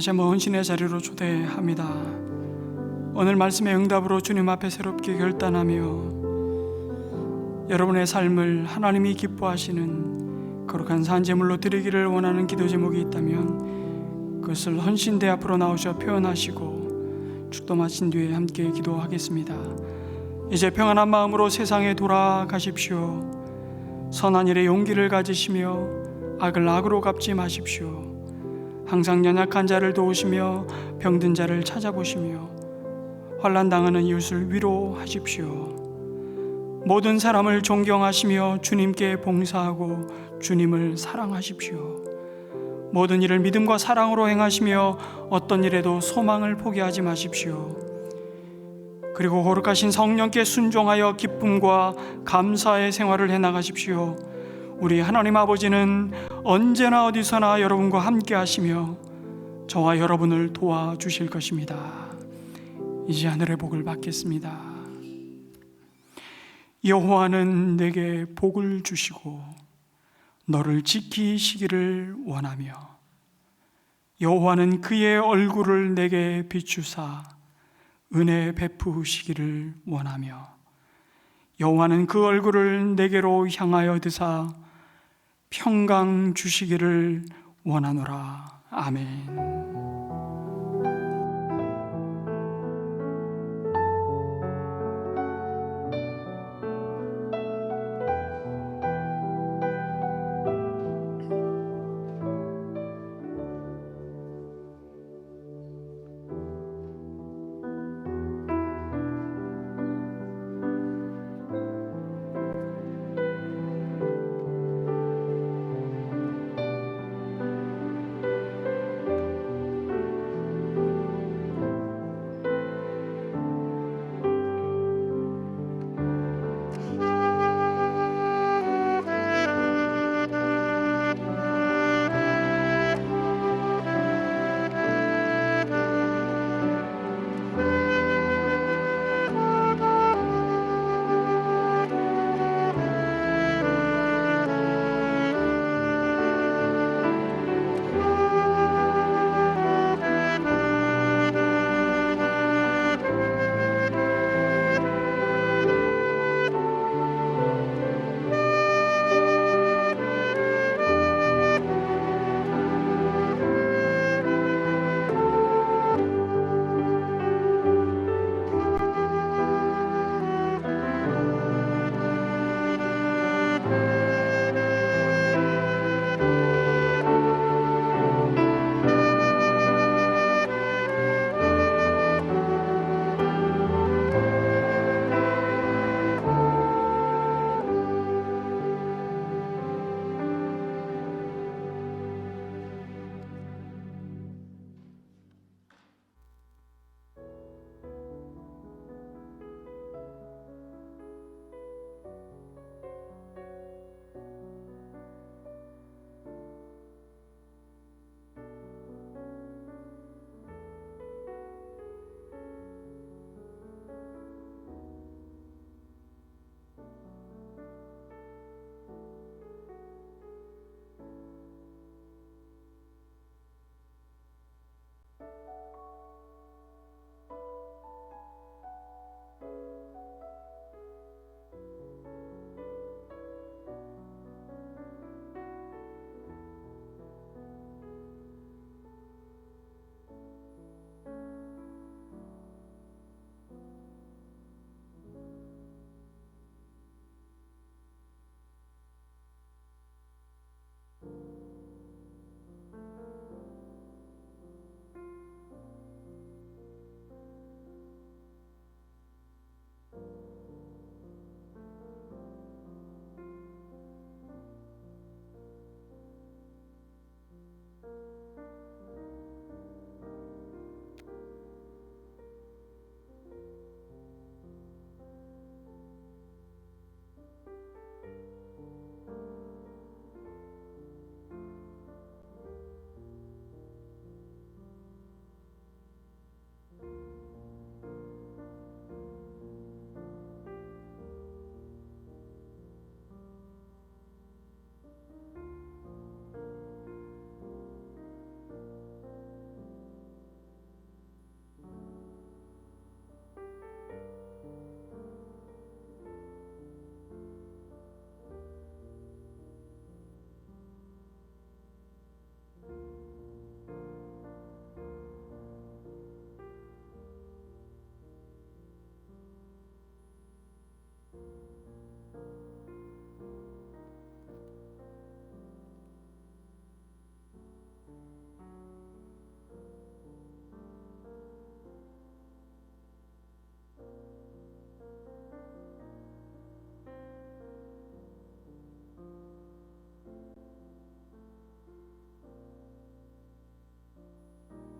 다시 한번 헌신의 자리로 초대합니다. 오늘 말씀의 응답으로 주님 앞에 새롭게 결단하며 여러분의 삶을 하나님이 기뻐하시는 거룩한 산제물로 드리기를 원하는 기도 제목이 있다면 그것을 헌신대 앞으로 나오셔 표현하시고 축도 마친 뒤에 함께 기도하겠습니다. 이제 평안한 마음으로 세상에 돌아가십시오. 선한 일에 용기를 가지시며 악을 악으로 갚지 마십시오. 항상 연약한 자를 도우시며 병든 자를 찾아보시며 환난 당하는 이웃을 위로하십시오. 모든 사람을 존경하시며 주님께 봉사하고 주님을 사랑하십시오. 모든 일을 믿음과 사랑으로 행하시며 어떤 일에도 소망을 포기하지 마십시오. 그리고 거룩하신 성령께 순종하여 기쁨과 감사의 생활을 해나가십시오. 우리 하나님 아버지는 언제나 어디서나 여러분과 함께 하시며 저와 여러분을 도와주실 것입니다. 이제 하늘의 복을 받겠습니다. 여호와는 내게 복을 주시고 너를 지키시기를 원하며 여호와는 그의 얼굴을 내게 비추사 은혜 베푸시기를 원하며 여호와는 그 얼굴을 내게로 향하여 드사 평강 주시기를 원하노라. 아멘.